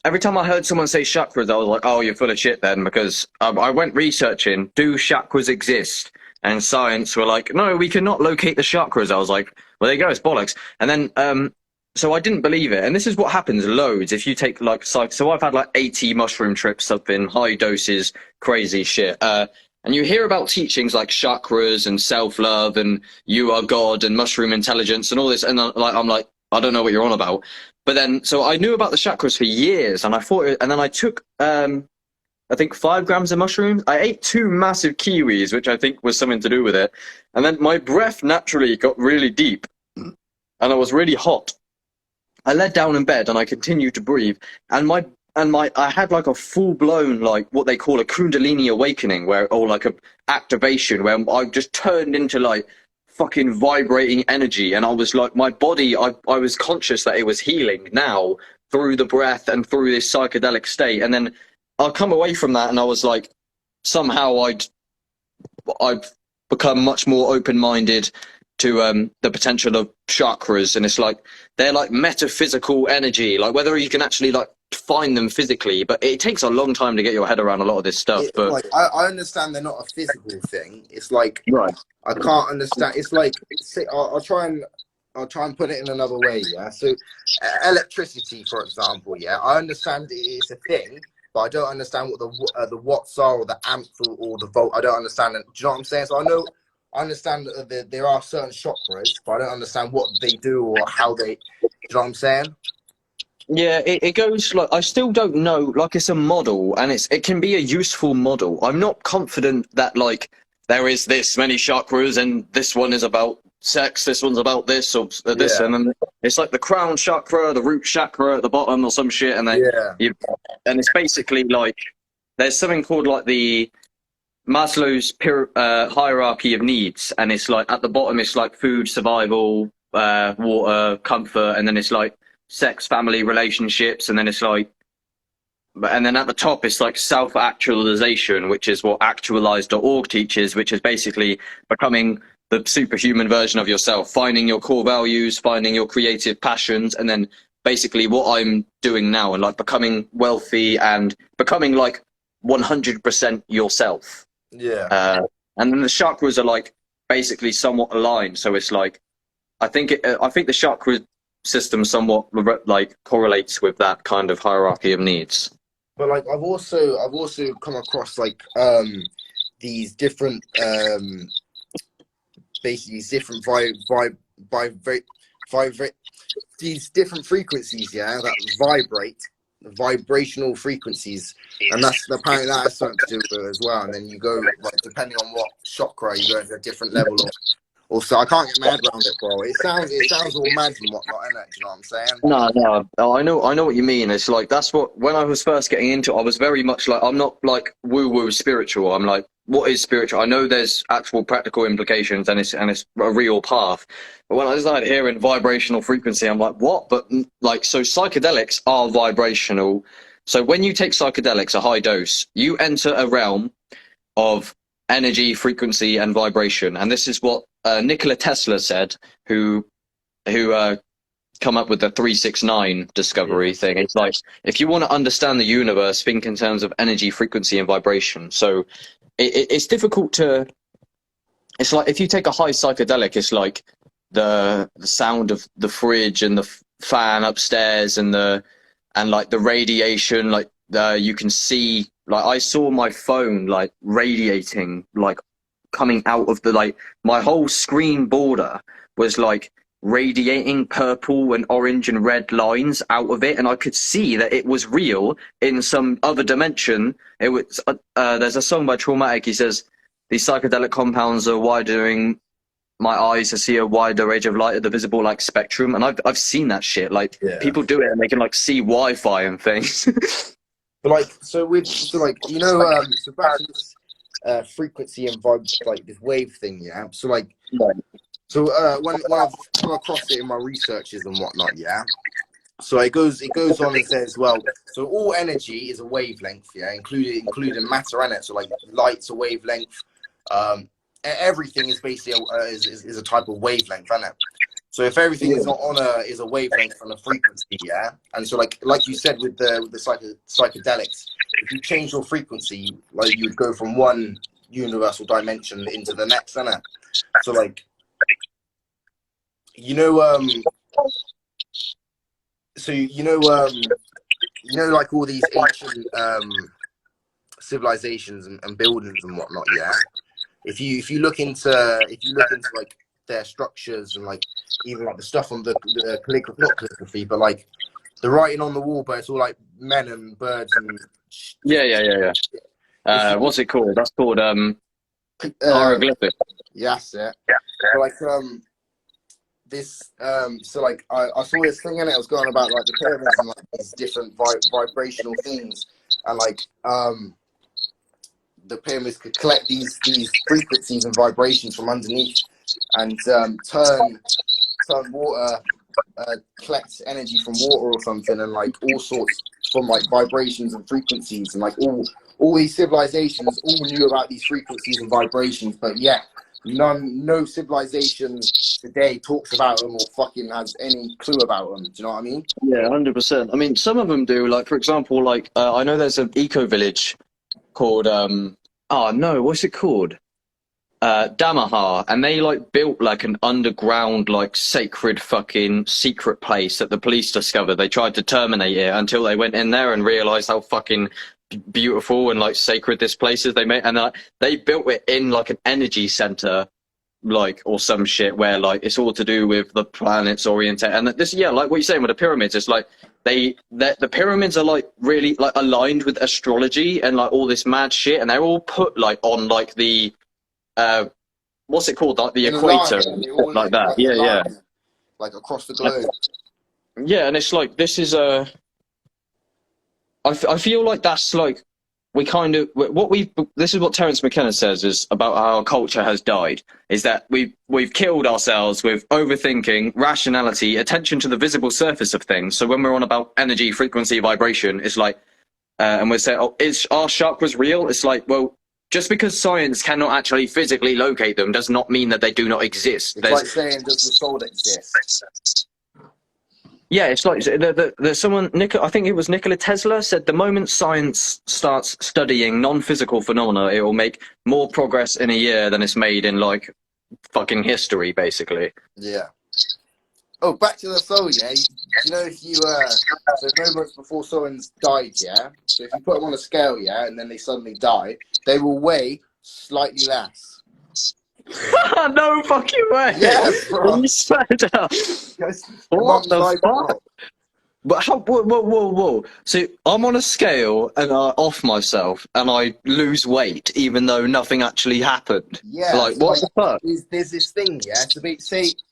every time I heard someone say chakras, I was like, oh, you're full of shit then, because I went researching, do chakras exist? And science were like, no, we cannot locate the chakras. I was like, well, there you go, it's bollocks. And then, so I didn't believe it. And this is what happens loads if you take like, so I've had like 80 mushroom trips up in high doses, crazy shit. And you hear about teachings like chakras and self-love and you are God and mushroom intelligence and all this. And I'm like, I don't know what you're on about. But then, so I knew about the chakras for years, and I thought, and then I took, I think 5 grams of mushrooms. I ate 2 massive kiwis, which I think was something to do with it. And then my breath naturally got really deep, and I was really hot. I lay down in bed and I continued to breathe, and I had like a full blown, like what they call a Kundalini awakening, or like a activation, where I just turned into like fucking vibrating energy, and I was like, my body, I was conscious that it was healing now through the breath and through this psychedelic state. And then I'll come away from that and I was like, somehow I've become much more open-minded to the potential of chakras. And it's like, they're like metaphysical energy, like whether you can actually like find them physically, but it takes a long time to get your head around a lot of this stuff. But like, I understand they're not a physical thing. It's like, right. I can't understand. It's like, I'll try and put it in another way. Yeah. So electricity, for example. Yeah. I understand it's a thing, but I don't understand what the watts are, or the amps, or the volt. I don't understand it. Do you know what I'm saying? So I understand that there are certain chakras, but I don't understand what they do or how they. Do you know what I'm saying? Yeah, it goes like, I still don't know. Like, it's a model, and it can be a useful model. I'm not confident that like there is this many chakras, and this one is about sex, this one's about this or this, and then it's like the crown chakra, the root chakra at the bottom, or some shit, and then and it's basically like there's something called like the Maslow's hierarchy of needs, and it's like at the bottom it's like food, survival, water, comfort, and then it's like sex, family, relationships, and then it's like, and then at the top it's like self-actualization, which is what actualize.org teaches, which is basically becoming the superhuman version of yourself, finding your core values, finding your creative passions, and then basically what I'm doing now, and like becoming wealthy and becoming like 100% yourself. Yeah. And then the chakras are like basically somewhat aligned, so it's like I think the chakra system somewhat like correlates with that kind of hierarchy of needs. But like I've also come across like these different basically these different these different frequencies, yeah, that vibrate, vibrational frequencies, and that's apparently that has something to do with it as well. And then you go like, depending on what chakra, you go into a different level of. Also, I can't get my head around it, bro. It sounds all mad and whatnot, innit? Do you know what I'm saying? No, I know what you mean. It's like, that's what, when I was first getting into it, I was very much like, I'm not like woo-woo spiritual. I'm like, what is spiritual? I know there's actual practical implications, and it's a real path. But when I started hearing vibrational frequency, I'm like, what? But like, so psychedelics are vibrational. So when you take psychedelics, a high dose, you enter a realm of energy, frequency, and vibration. And this is what Nikola Tesla said, who come up with the 369 discovery thing. It's like, if you want to understand the universe, think in terms of energy, frequency, and vibration. So it's difficult to. It's like if you take a high psychedelic, it's like the sound of the fridge and the fan upstairs and like the radiation, like you can see, like I saw my phone like radiating, like coming out of the, like my whole screen border was like radiating purple and orange and red lines out of it, and I could see that it was real in some other dimension. It was there's a song by Traumatic. He says these psychedelic compounds are widening my eyes to see a wider range of light at the visible like spectrum, and I've seen that shit. Like people do it and they can like see Wi-Fi and things. But like so like you know so back to this frequency and vibe, like this wave thing, yeah. So like so when I've come across it in my researches and whatnot, yeah. So it goes on and says, well, so all energy is a wavelength, yeah, including matter in it. So like light's a wavelength. Everything is basically is a type of wavelength, isn't it? So if everything is not on is a wavelength and a frequency, yeah. And so like you said with the psychedelics, if you change your frequency, like you would go from one universal dimension into the next, isn't it? So like like all these ancient civilizations and buildings and whatnot, yeah. If you look into like their structures and like even like the stuff on the calligraphy, not calligraphy, but like the writing on the wall, but it's all like men and birds and yeah. What's it called? That's called hieroglyphic. Yeah, that's it. Yeah. So like this so like I saw this thing in it. It was going about like the pyramids and like these different vibrational things, and like the pyramids could collect these frequencies and vibrations from underneath and turn water, collect energy from water or something, and like all sorts from like vibrations and frequencies, and like all these civilizations all knew about these frequencies and vibrations, but yet no civilization today talks about them or fucking has any clue about them. Do you know what I mean? Yeah, 100%. I mean, some of them do. Like, for example, like I know there's an eco village called what's it called? Damahar, and they like built like an underground like sacred fucking secret place that the police discovered. They tried to terminate it until they went in there and realized how fucking beautiful and like sacred this place is. They made, and they built it in like an energy center, like, or some shit where like it's all to do with the planet's orientation. And this, yeah, like what you're saying with the pyramids, it's like the pyramids are like really like aligned with astrology and like all this mad shit, and they're all put like on like the what's it called, like the equator, like that. Yeah, like across the globe. Yeah, and it's like this is I feel like that's like we kind of this is what Terence McKenna says is about how our culture has died, is that we've killed ourselves with overthinking, rationality, attention to the visible surface of things. So when we're on about energy, frequency, vibration, it's like and we're saying, oh, is our chakras real? It's like, well, just because science cannot actually physically locate them does not mean that they do not exist. It's like saying, does the soul exist? Yeah, it's like there's someone, I think it was Nikola Tesla, said the moment science starts studying non-physical phenomena, it will make more progress in a year than it's made in like fucking history, basically. Yeah. Oh, back to the soul, yeah. You know, if you so moments before someone's died, yeah. So if you put them on a scale, yeah, and then they suddenly die, they will weigh slightly less. No fucking way. Yeah, bro. You swear down. What the fuck? But how? Whoa. So I'm on a scale and I off myself and I lose weight even though nothing actually happened. Yeah. Like, what the fuck? There's this thing, yeah. So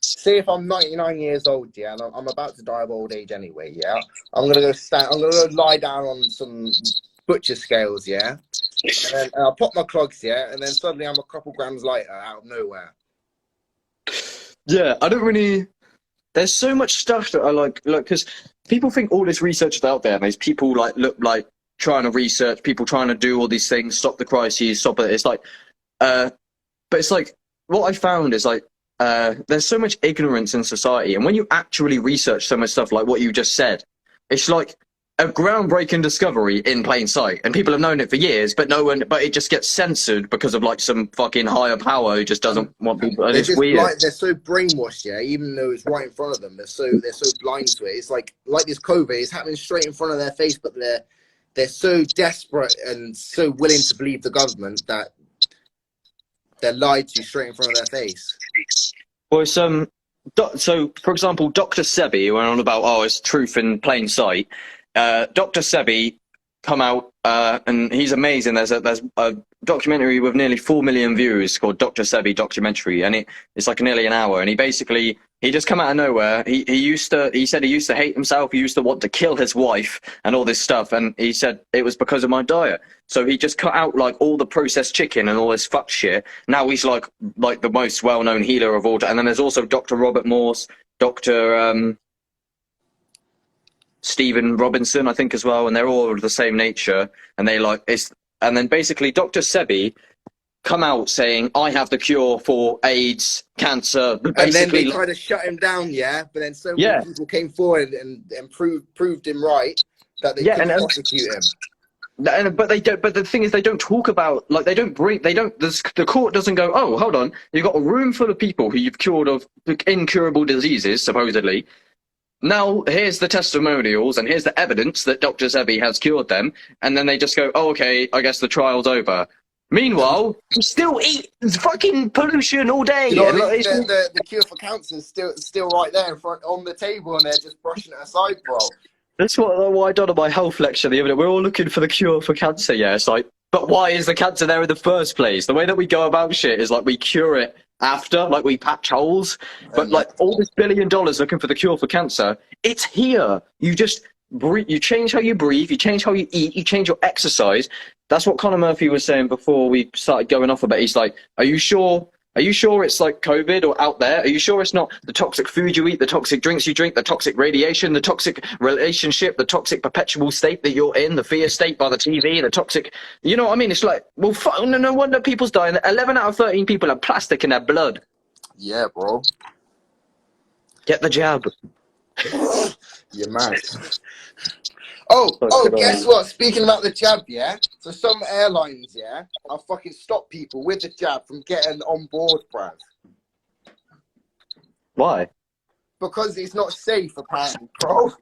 say if I'm 99 years old, yeah, and I'm about to die of old age anyway, yeah. I'm gonna go lie down on some butcher scales, yeah. And then I'll pop my clogs, yeah, and then suddenly I'm a couple grams lighter out of nowhere. Yeah, I don't really. There's so much stuff that I like, because people think all this research is out there, and there's people like look like trying to research, people trying to do all these things, stop the crises, stop it. It's like, but it's like what I found is like there's so much ignorance in society, and when you actually research so much stuff like what you just said, it's like a groundbreaking discovery in plain sight, and people have known it for years, but but it just gets censored because of like some fucking higher power who just doesn't want people. And it's weird. They're so brainwashed, yeah. Even though it's right in front of them, they're so blind to it. It's like this COVID is happening straight in front of their face, but they're so desperate and so willing to believe the government that they're lied to straight in front of their face. Well, so for example, Dr. Sebi went on about, oh, it's truth in plain sight. Dr. Sebi come out and he's amazing. There's a documentary with nearly 4 million views called Dr. Sebi documentary, and it's like nearly an hour. And he just come out of nowhere. He said he used to hate himself. He used to want to kill his wife and all this stuff. And he said it was because of my diet. So he just cut out like all the processed chicken and all this fuck shit. Now he's like the most well-known healer of all time. And then there's also Dr. Robert Morse, Dr. Stephen Robinson, I think, as well, and they're all of the same nature. And and then basically Dr. Sebi come out saying, I have the cure for AIDS, cancer. And then they tried to shut him down, yeah. But then so many people came forward and proved him right that they could prosecute him. But they don't. But the thing is, they don't talk about the court doesn't go, oh, hold on, you've got a room full of people who you've cured of incurable diseases, supposedly. Now, here's the testimonials and here's the evidence that Dr. Sebi has cured them. And then they just go, oh, okay, I guess the trial's over. Meanwhile, you still eat fucking pollution all day. You know what I mean? The cure for cancer is still right there in front on the table, and they're just brushing it aside, bro. That's what I done on my health lecture the other day. We're all looking for the cure for cancer, yeah. It's like, but why is the cancer there in the first place? The way that we go about shit is like we cure it after, like we patch holes. But like all this $1 billion looking for the cure for cancer, it's here. You just breathe, you change how you breathe, you change how you eat, you change your exercise. That's what Conor Murphy was saying before we started going off about. He's like, are you sure it's like COVID or out there? Are you sure it's not the toxic food you eat, the toxic drinks you drink, the toxic radiation, the toxic relationship, the toxic perpetual state that you're in, the fear state by the TV, the toxic... You know what I mean? It's like, well, no wonder people's dying. 11 out of 13 people have plastic in their blood. Yeah, bro. Get the jab. You're mad. Oh, guess what? Speaking about the jab, yeah? So some airlines, yeah, are fucking stop people with the jab from getting on board, bruv. Why? Because it's not safe, apparently, bro.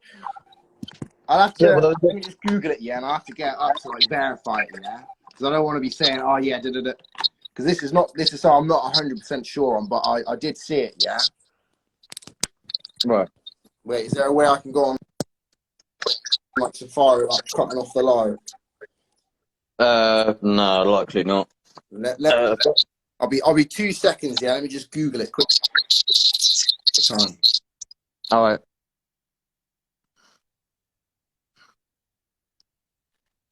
I'll have to, let me just Google it, yeah, and I'll have to get up to, like, verify it, yeah? Because I don't want to be saying, oh, yeah, da-da-da. Because this is something I'm not 100% sure on, but I did see it, yeah? Right. Wait, is there a way I can go on like Safari, like cutting off the line? No, likely not. I'll be 2 seconds, yeah. Let me just Google it quick. Time. All right.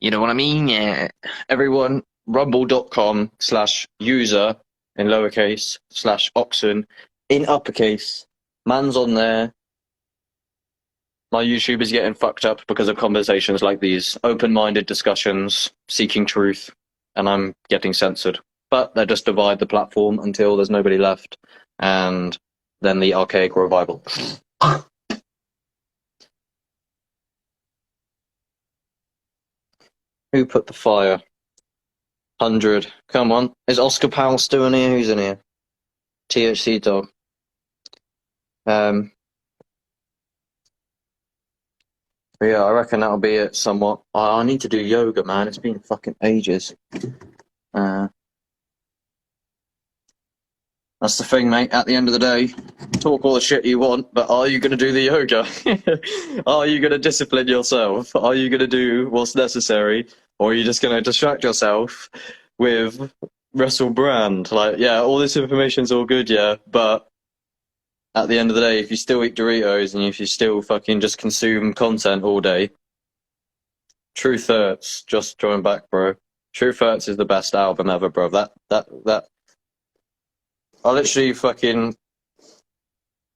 You know what I mean? Yeah. Everyone, rumble.com/user in lowercase /Oxen in uppercase. Man's on there. My YouTube is getting fucked up because of conversations like these, open-minded discussions, seeking truth, and I'm getting censored. But they just divide the platform until there's nobody left, and then the archaic revival. Who put the fire? 100. Come on. Is Oscar Powell still in here? Who's in here? THC dog. Yeah, I reckon that'll be it somewhat. I need to do yoga, man. It's been fucking ages. That's the thing, mate. At the end of the day, talk all the shit you want, but are you going to do the yoga? Are you going to discipline yourself? Are you going to do what's necessary? Or are you just going to distract yourself with Russell Brand? Like, yeah, all this information's all good, yeah, but at the end of the day, if you still eat Doritos and if you still fucking just consume content all day, Truth Hurts, just join back, bro. Truth Hurts is the best album ever, bro. That I literally fucking,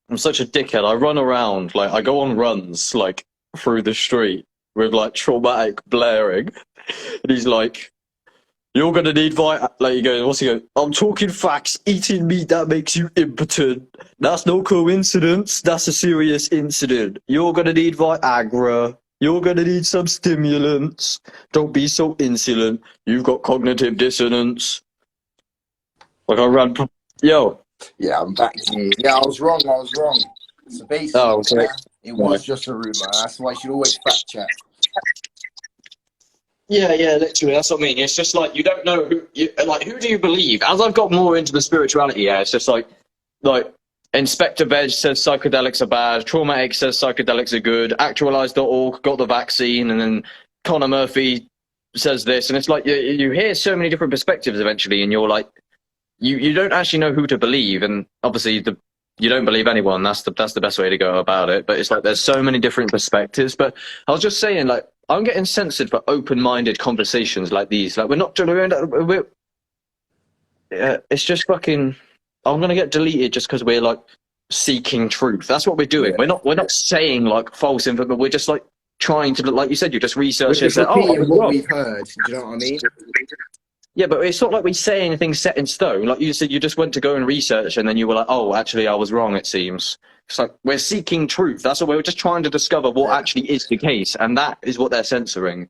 I'm such a dickhead. I run around, like, I go on runs, like, through the street with, like, Traumatic blaring. And he's like, You're gonna need like you go. What's he go? I'm talking facts. Eating meat that makes you impotent. That's no coincidence. That's a serious incident. You're gonna need Viagra. You're gonna need some stimulants. Don't be so insolent. You've got cognitive dissonance. Like I ran. Yo. Yeah, I'm back to you. Yeah, I was wrong. So basically, Oh, okay. it was just a rumor. That's why you should always fact check. Yeah, literally. That's what I mean. It's just like you don't know who do you believe? As I've got more into the spirituality, it's just like Inspector Veg says psychedelics are bad, Traumatic says psychedelics are good, Actualize.org got the vaccine, and then Connor Murphy says this, and it's like you hear so many different perspectives eventually, and you're like, you don't actually know who to believe, and obviously you don't believe anyone. That's the best way to go about it. But it's like there's so many different perspectives. But I was just saying, like, I'm getting censored for open-minded conversations like these. Like, it's just fucking. I'm gonna get deleted just because we're like seeking truth. That's what we're doing. Yeah. We're not saying like false info, but we're just like trying to, like you said, you just research We're it. Say, repeating what we've heard. Do you know what I mean? Yeah, but it's not like we say anything set in stone. Like you said, you just went to go and research, and then you were like, "Oh, actually, I was wrong." It seems it's like we're seeking truth. That's what we're just trying to discover what actually is the case, and that is what they're censoring.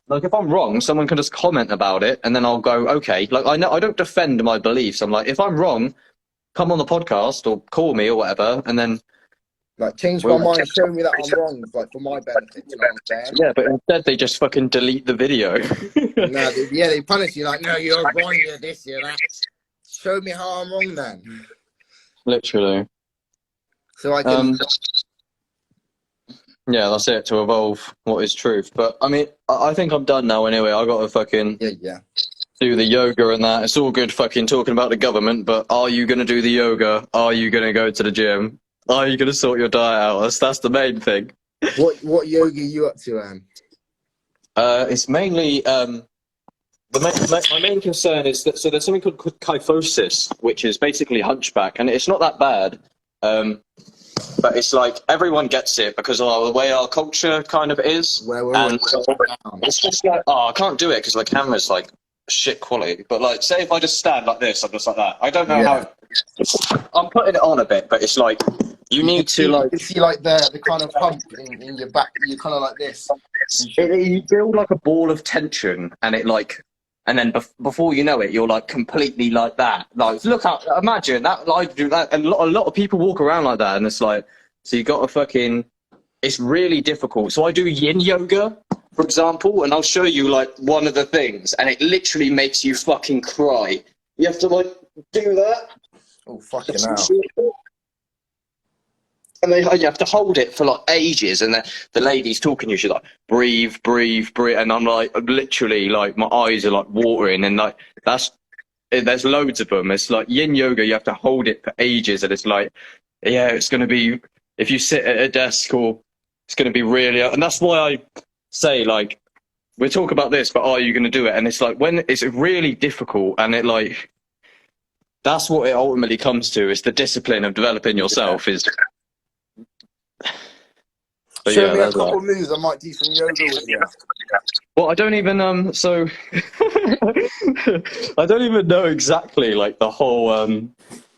Like if I'm wrong, someone can just comment about it, and then I'll go, "Okay." Like I don't defend my beliefs. I'm like, if I'm wrong, come on the podcast or call me or whatever, and then. Like, change my mind, show me that I'm wrong, like, for my benefit, you know what I'm saying? Yeah, but instead they just fucking delete the video. No, they punish you, like, no, you're wrong, you're this, you're that. Show me how I'm wrong, then. Literally. So I can... yeah, that's it, to evolve what is truth. But, I mean, I think I'm done now anyway. I got to fucking do the yoga and that. It's all good fucking talking about the government, but are you going to do the yoga? Are you going to go to the gym? Are you going to sort your diet out? That's the main thing. What yoga are you up to, Anne? It's mainly my main concern is that so there's something called kyphosis, which is basically hunchback, and it's not that bad, but it's like everyone gets it because of the way our culture kind of is, and it's just like I can't do it because the camera's like shit quality. But like, say if I just stand like this, I'm just like that. I don't know how. I'm putting it on a bit, but it's like. You need to like. You see like the kind of hump in your back. You're kind of like this. You build like a ball of tension, and it like, and then before you know it, you're like completely like that. Like, look out! Imagine that. Like, do that, and a lot of people walk around like that, and it's like, so you got to fucking. It's really difficult. So I do yin yoga, for example, and I'll show you like one of the things, and it literally makes you fucking cry. You have to like do that. Oh fucking hell. And you have to hold it for like ages, and the lady's talking to you. She's like, breathe, and I'm like, literally, like my eyes are like watering, and like there's loads of them. It's like yin yoga. You have to hold it for ages, and it's like, yeah, it's gonna be if you sit at a desk, or it's gonna be really, and that's why I say like we talk about this, but are you gonna do it? And it's like when it's really difficult, and it like that's what it ultimately comes to. Is the discipline of developing yourself is. But show me a couple of moves. I might do some yoga with you. Well, I don't even so I don't even know exactly like the whole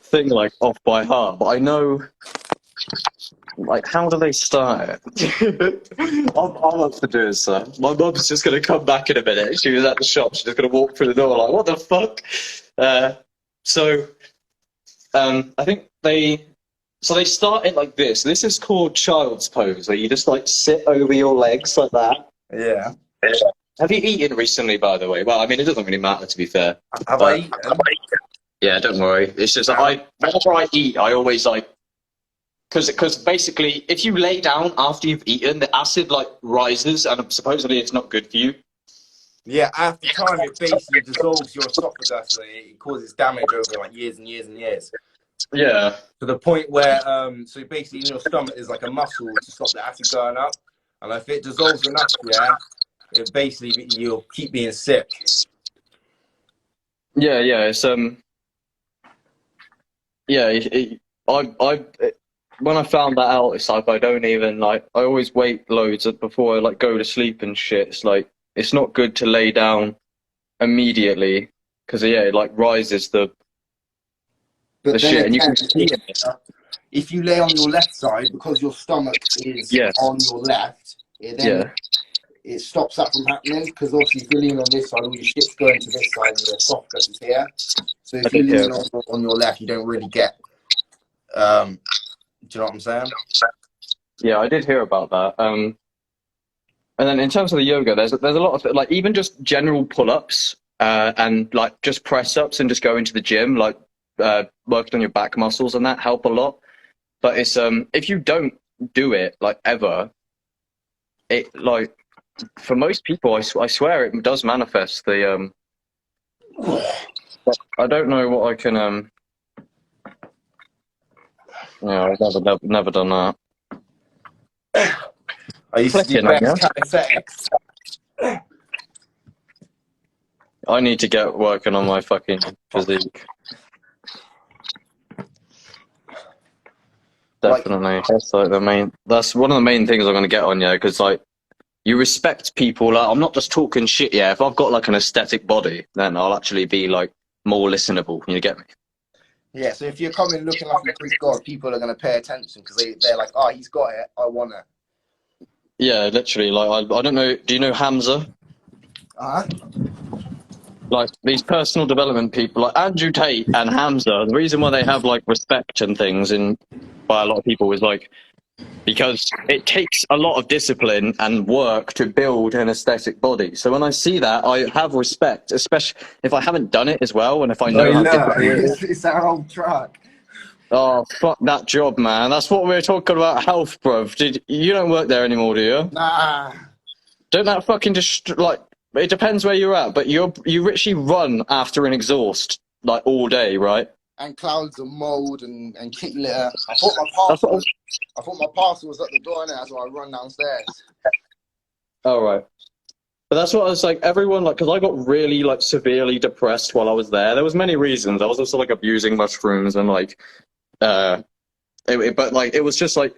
thing like off by heart, but I know like how do they start it? I'll have to do it, sir. My mum's just gonna come back in a minute. She was at the shop. She's just gonna walk through the door like, what the fuck? I think they start it like this. This is called child's pose, where you just like sit over your legs like that. Yeah. Have you eaten recently, by the way? Well, I mean, it doesn't really matter, to be fair. Have I eaten? Yeah, don't worry. It's just that whenever I eat, I always like, because basically, if you lay down after you've eaten, the acid like rises, and supposedly it's not good for you. Yeah, after time, it basically dissolves your esophagus, so it causes damage over like years and years and years. Yeah. To the point where, so basically in your stomach there's like a muscle to stop the acid going up, and if it dissolves enough, it basically you'll keep being sick. Yeah, it's when I found that out, it's like I don't even like. I always wait loads before I like go to sleep and shit. It's like it's not good to lay down immediately because it like rises the But then shit, and you again, can see it. if you lay on your left side, because your stomach is Yeah. on your left, it stops that from happening. Because obviously, if you're leaning on this side, all your shit's going to this side, and your esophagus is here. So if you're leaning on your left, you don't really get. Do you know what I'm saying? Yeah, I did hear about that. And then in terms of the yoga, there's a lot of like even just general pull-ups and like just press-ups and just going to the gym, like working on your back muscles and that help a lot. But it's if you don't do it like ever, it like for most people, I swear it does manifest the I don't know what I can yeah, I've never done that. I used to do calisthenics. I need to get working on my fucking physique. Definitely. That's like the main. That's one of the main things I'm going to get on, because like you respect people. Like, I'm not just talking shit. Yeah, if I've got like an aesthetic body, then I'll actually be like more listenable. You get me? Yeah. So if you're coming looking like a Greek god, people are going to pay attention because they're like, oh, he's got it. I want it. Yeah, literally. Like I don't know. Do you know Hamza? Like these personal development people, like Andrew Tate and Hamza. The reason why they have like respect and things by a lot of people is like because it takes a lot of discipline and work to build an aesthetic body. So when I see that, I have respect, especially if I haven't done it as well, and if I know how difficult it is. It's our old track. Oh, fuck that job, man. That's what we were talking about, health, bruv. You don't work there anymore, do you? Nah. Don't that fucking just, like, it depends where you're at, but you literally run after an exhaust, like, all day, right? And clouds of mold and kick litter. I thought my parcel was at the door, and that's why I run downstairs. Oh, right. But that's what I was like, everyone, like, because I got really, like, severely depressed while I was there. There was many reasons. I was also, like, abusing mushrooms and, like, but, like, it was just, like,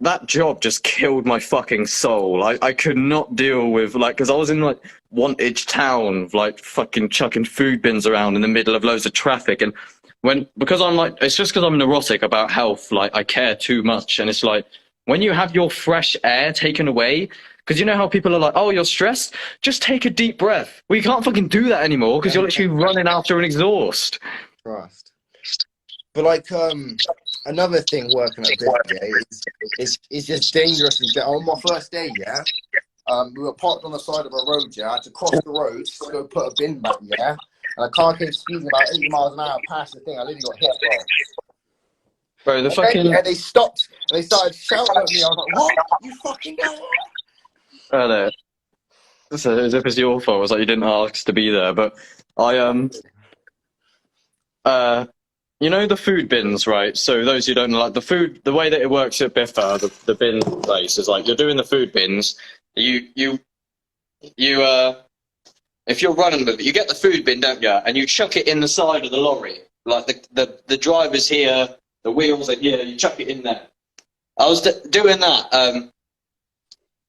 that job just killed my fucking soul. I could not deal with, like, because I was in, like, Wantage town, like, fucking chucking food bins around in the middle of loads of traffic. And because I'm, like, it's just because I'm neurotic about health, like, I care too much. And it's like, when you have your fresh air taken away, because you know how people are like, oh, you're stressed? Just take a deep breath. Well, you can't fucking do that anymore because you're literally running after an exhaust. Trust. But, like, another thing working at this, is just dangerous. On my first day, we were parked on the side of a road, I had to cross the road to go put a bin back, and a car came speeding about 80 miles an hour past the thing. I literally got hit, Bro, the fucking... they stopped, and they started shouting at me. I was like, what? You fucking know what? Oh, no. So, as if it's your fault. It's like you didn't ask to be there, but you know the food bins, right? So those who don't know, like the way that it works at Biffa, the bin place is like you're doing the food bins. You if you're running with it, you get the food bin, don't you? And you chuck it in the side of the lorry. Like the driver's here, the wheels are here. You chuck it in there. I was doing that, and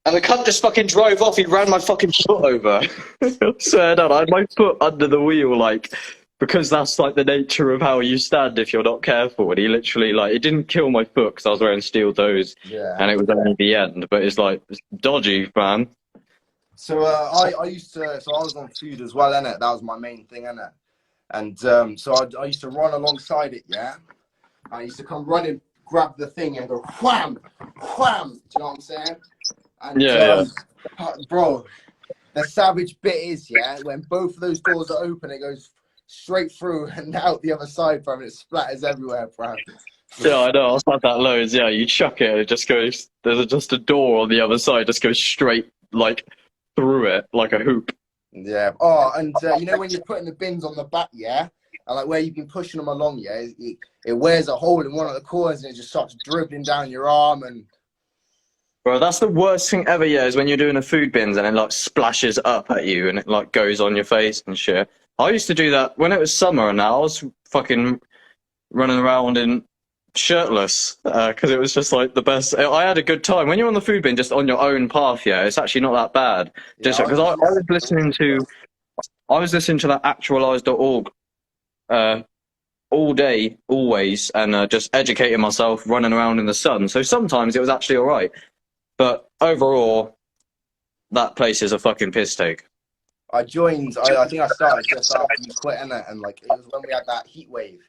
the cunt just fucking drove off. He ran my fucking foot over. I swear down, I had my foot under the wheel, like. Because that's like the nature of how you stand if you're not careful. And he literally, like, it didn't kill my foot because I was wearing steel toes, and it was only the end. But it's like it's dodgy, man. So I was on food as well, innit? That was my main thing, innit? And so I used to run alongside it, I used to come running, grab the thing, and go wham, wham. Do you know what I'm saying? And bro, the savage bit is when both of those doors are open, it goes straight through and out the other side, bro, and it splatters everywhere, bro. Yeah, I know. I've had that loads. Yeah, you chuck it, and it just goes. There's just a door on the other side, just goes straight like through it like a hoop. Yeah. Oh, and you know when you're putting the bins on the back, and like where you've been pushing them along, it wears a hole in one of the corners and it just starts dribbling down your arm and. Bro, that's the worst thing ever. Yeah, is when you're doing the food bins and it like splashes up at you and it like goes on your face and shit. I used to do that when it was summer, and I was fucking running around in shirtless because it was just like the best. I had a good time when you're on the food bin, just on your own path. Yeah, it's actually not that bad. Yeah, Just because I was listening to, that actualize.org all day, always, and just educating myself, running around in the sun. So sometimes it was actually all right, but overall, that place is a fucking piss take. I joined. I think I started just after you quit, innit? And like it was when we had that heat wave.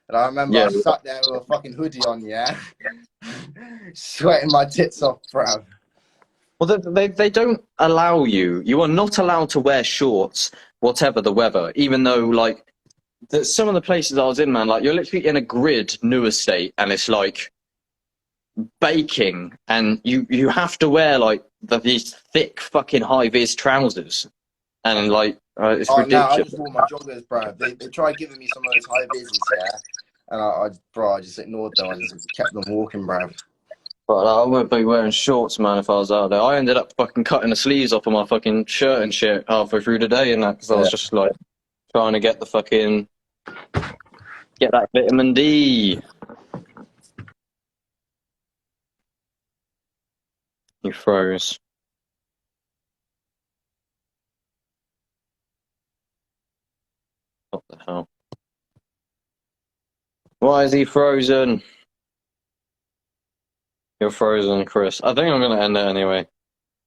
And I remember I sat there with a fucking hoodie on, yeah, sweating my tits off, bruv. Well, they don't allow you. You are not allowed to wear shorts, whatever the weather. Even though, like, some of the places I was in, man, like, you're literally in a grid new estate, and it's like baking, and you have to wear like these thick fucking high vis trousers, and like it's ridiculous. No, I just wore my joggers, bruv. They tried giving me some of those high vises, yeah, and I just ignored them. I just kept them walking, bruv. But I wouldn't be wearing shorts, man, if I was out there. I ended up fucking cutting the sleeves off of my fucking shirt and shit halfway through the day and that, because I was just like trying to get that vitamin D. You froze. What the hell? Why is he frozen? You're frozen, Chris. I think I'm going to end it anyway.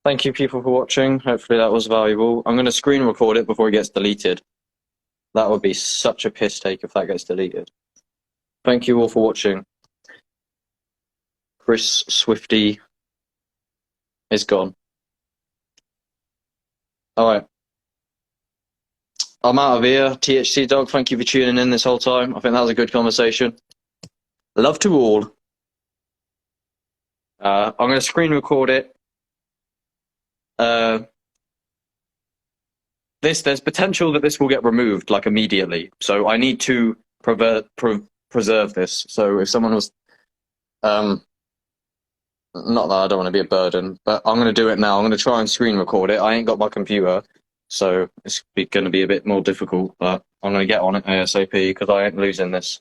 Thank you, people, for watching. Hopefully that was valuable. I'm going to screen record it before it gets deleted. That would be such a piss take if that gets deleted. Thank you all for watching. Chris Swifty is gone. Alright. I'm out of here. THC Dog, thank you for tuning in this whole time. I think that was a good conversation. Love to all. I'm going to screen record it. There's potential that this will get removed like immediately, so I need to preserve this. So if someone was, not that I don't want to be a burden, but I'm going to do it now. I'm going to try and screen record it. I ain't got my computer, so it's going to be a bit more difficult, but I'm going to get on it ASAP because I ain't losing this.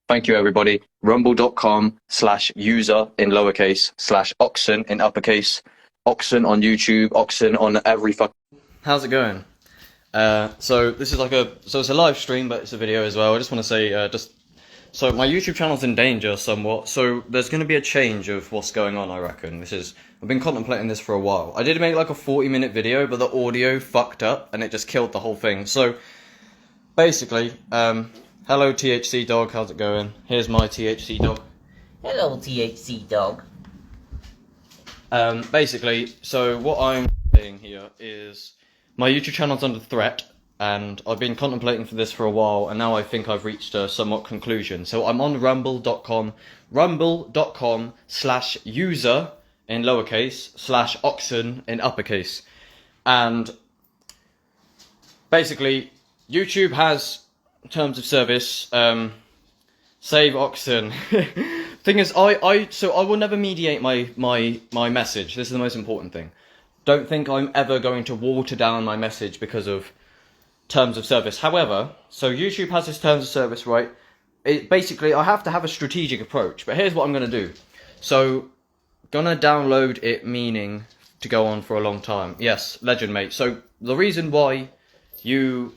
Thank you, everybody. Rumble.com/user in lowercase /Oxen in uppercase. Oxen on YouTube, Oxen on every fucking... How's it going? So this is so it's a live stream, but it's a video as well. I just want to say, so my YouTube channel's in danger somewhat, so there's going to be a change of what's going on, I reckon. I've been contemplating this for a while. I did make like a 40-minute video, but the audio fucked up, and it just killed the whole thing. So, basically, hello THC Dog, how's it going? Here's my THC Dog. Hello, THC Dog. Basically, so what I'm saying here is my YouTube channel's under threat, and I've been contemplating for this for a while, and now I think I've reached a somewhat conclusion. So I'm on rumble.com /user in lowercase /Oxen in uppercase. And basically, YouTube has terms of service, save Oxen. Thing is, I will never mediate my message. This is the most important thing. Don't think I'm ever going to water down my message because of terms of service. However, so YouTube has its terms of service, right? Basically, I have to have a strategic approach. But here's what I'm going to do. So, gonna download it, meaning to go on for a long time. Yes, legend, mate. So, the reason why you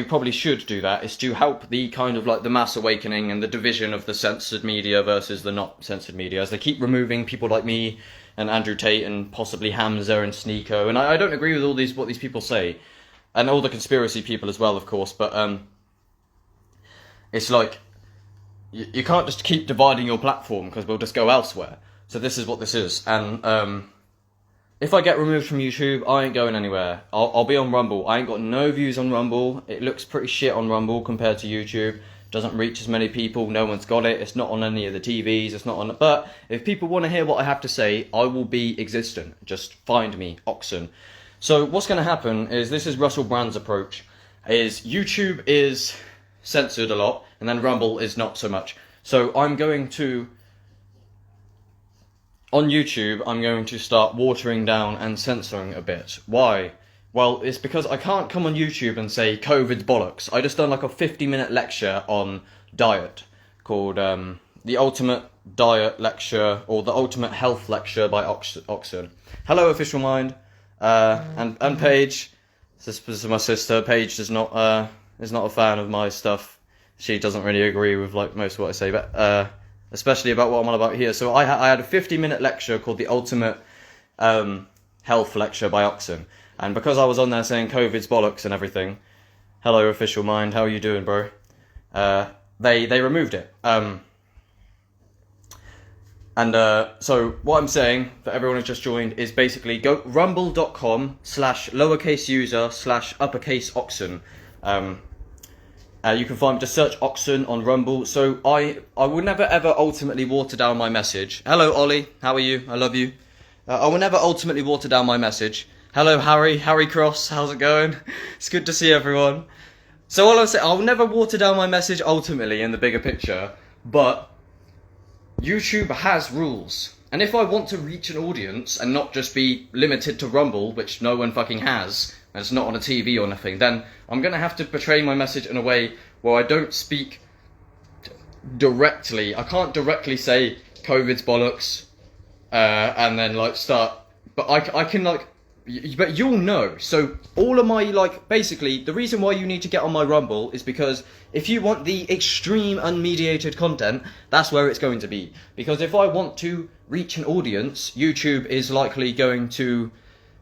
probably should do that is to help the kind of like the mass awakening and the division of the censored media versus the not censored media, as they keep removing people like me and Andrew Tate and possibly Hamza and Sneeko. And I don't agree with what these people say, and all the conspiracy people as well, of course, but it's like you can't just keep dividing your platform because we'll just go elsewhere. So this is what this is. And if I get removed from YouTube, I ain't going anywhere. I'll be on Rumble. I ain't got no views on Rumble. It looks pretty shit on Rumble compared to YouTube. Doesn't reach as many people. No one's got it. It's not on any of the TVs. It's not on... But if people want to hear what I have to say, I will be existent. Just find me, Oxen. So what's going to happen is, this is Russell Brand's approach, is YouTube is censored a lot, and then Rumble is not so much. So I'm going to... On YouTube, I'm going to start watering down and censoring a bit. Why? Well, it's because I can't come on YouTube and say COVID's bollocks. I just done like a 50-minute lecture on diet called The Ultimate Diet Lecture, or The Ultimate Health Lecture by Oxon. Hello, Official Mind, and Paige. This is my sister. Paige is not a fan of my stuff. She doesn't really agree with like most of what I say, but especially about what I'm on about here. So I had a 50-minute lecture called The Ultimate Health Lecture by Oxon, and because I was on there saying COVID's bollocks and everything, hello Official Mind, how are you doing, bro? They removed it. So what I'm saying for everyone who's just joined is basically go rumble.com/lowercase user/uppercase Oxon. You can find, just search Oxon on Rumble. So I will never ever ultimately water down my message. Hello Ollie, how are you? I love you. I will never ultimately water down my message. Hello Harry Cross, how's it going? It's good to see everyone. So all I'm saying, I'll never water down my message ultimately in the bigger picture, but YouTube has rules. And if I want to reach an audience and not just be limited to Rumble, which no one fucking has, and it's not on a TV or nothing, then I'm going to have to portray my message in a way where I don't speak directly. I can't directly say COVID's bollocks and then like start, but I can like, but you'll know. So all of my like, basically the reason why you need to get on my Rumble is because if you want the extreme unmediated content, that's where it's going to be. Because if I want to reach an audience, YouTube is likely going to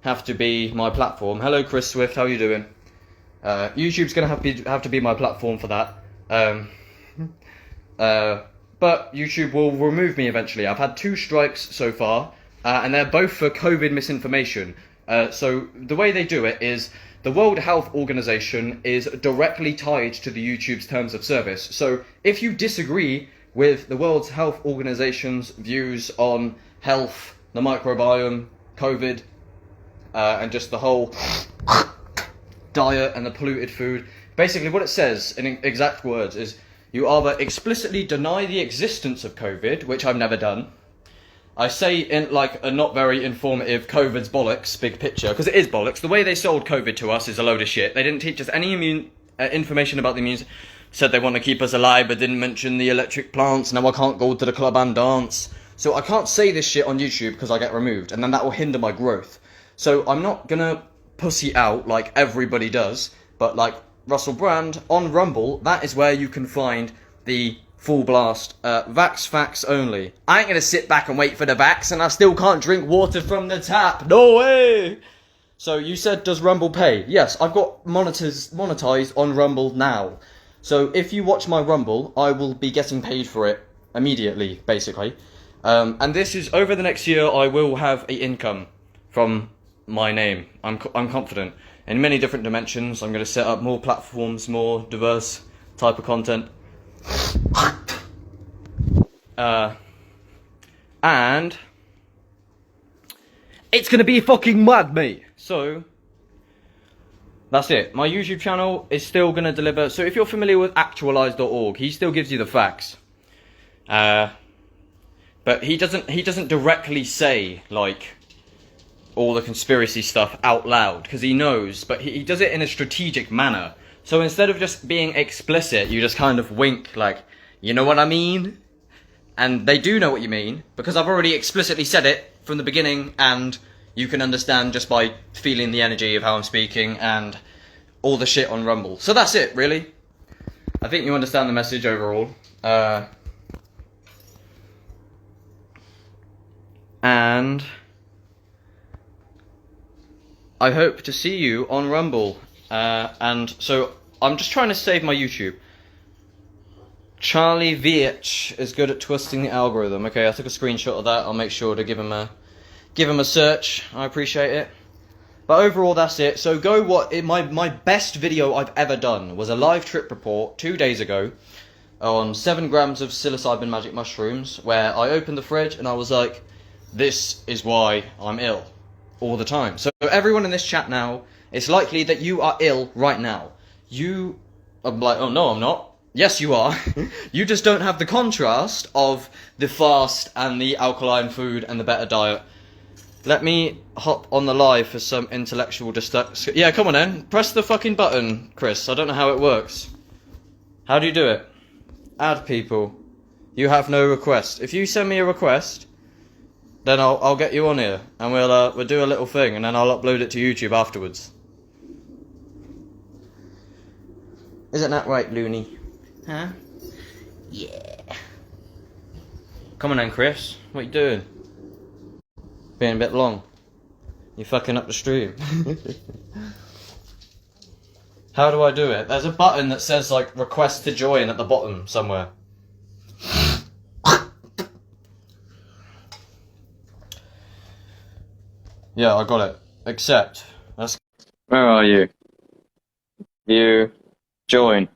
have to be my platform. Hello Chris Swift, how are you doing? YouTube's gonna have to be my platform for that. But YouTube will remove me eventually. I've had 2 strikes so far, and they're both for COVID misinformation. So the way they do it is the World Health Organization is directly tied to the YouTube's terms of service. So if you disagree with the World Health Organization's views on health, the microbiome, COVID, and just the whole diet and the polluted food, basically what it says in exact words is you either explicitly deny the existence of COVID, which I've never done. I say in like a not very informative COVID's bollocks big picture, because it is bollocks. The way they sold COVID to us is a load of shit. They didn't teach us any information about the immune. Said they want to keep us alive, but didn't mention the electric plants. Now I can't go to the club and dance. So I can't say this shit on YouTube because I get removed, and then that will hinder my growth. So I'm not gonna pussy out like everybody does, but like Russell Brand on Rumble, that is where you can find the full blast, vax facts only. I ain't gonna sit back and wait for the vax, and I still can't drink water from the tap. No way! So you said, does Rumble pay? Yes, I've got monetized on Rumble now. So if you watch my Rumble, I will be getting paid for it immediately, basically. And this is, over the next year, I will have an income from my name. I'm confident. In many different dimensions, I'm going to set up more platforms, more diverse type of content. And it's going to be fucking mad, mate. So that's it. My YouTube channel is still going to deliver. So if you're familiar with actualize.org, he still gives you the facts. But he doesn't directly say like all the conspiracy stuff out loud, because he knows, but he does it in a strategic manner. So instead of just being explicit, you just kind of wink like, you know what I mean? And they do know what you mean, because I've already explicitly said it from the beginning, and you can understand just by feeling the energy of how I'm speaking and all the shit on Rumble. So that's it, really. I think you understand the message overall. And I hope to see you on Rumble. And so I'm just trying to save my YouTube. Charlie VH is good at twisting the algorithm. Okay, I took a screenshot of that. I'll make sure to give him a search. I appreciate it. But overall, that's it. So my best video I've ever done was a live trip report 2 days ago on 7 grams of psilocybin magic mushrooms, where I opened the fridge and I was like, this is why I'm ill all the time. So everyone in this chat now, it's likely that you are ill right now. I'm like, oh no, I'm not. Yes, you are. You just don't have the contrast of the fast and the alkaline food and the better diet. Let me hop on the live for some intellectual distraction. Yeah, come on then. Press the fucking button, Chris. I don't know how it works. How do you do it? Add people. You have no request. If you send me a request, then I'll get you on here, and we'll do a little thing, and then I'll upload it to YouTube afterwards. Isn't that right, Looney? Huh? Yeah. Come on then, Chris. What you doing? Being a bit long. You fucking up the stream. How do I do it? There's a button that says like request to join at the bottom somewhere. Yeah, I got it. Accept. Where are you? You join.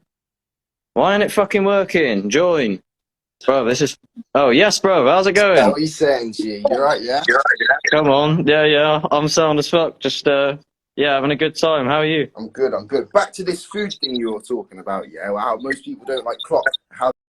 Why ain't it fucking working? Join. Bro, this is... Oh, yes, bro. How's it going? What are you saying, G? You're right, yeah? Come on. Yeah. I'm sound as fuck. Just, having a good time. How are you? I'm good. Back to this food thing you were talking about, yeah? How most people don't like clock.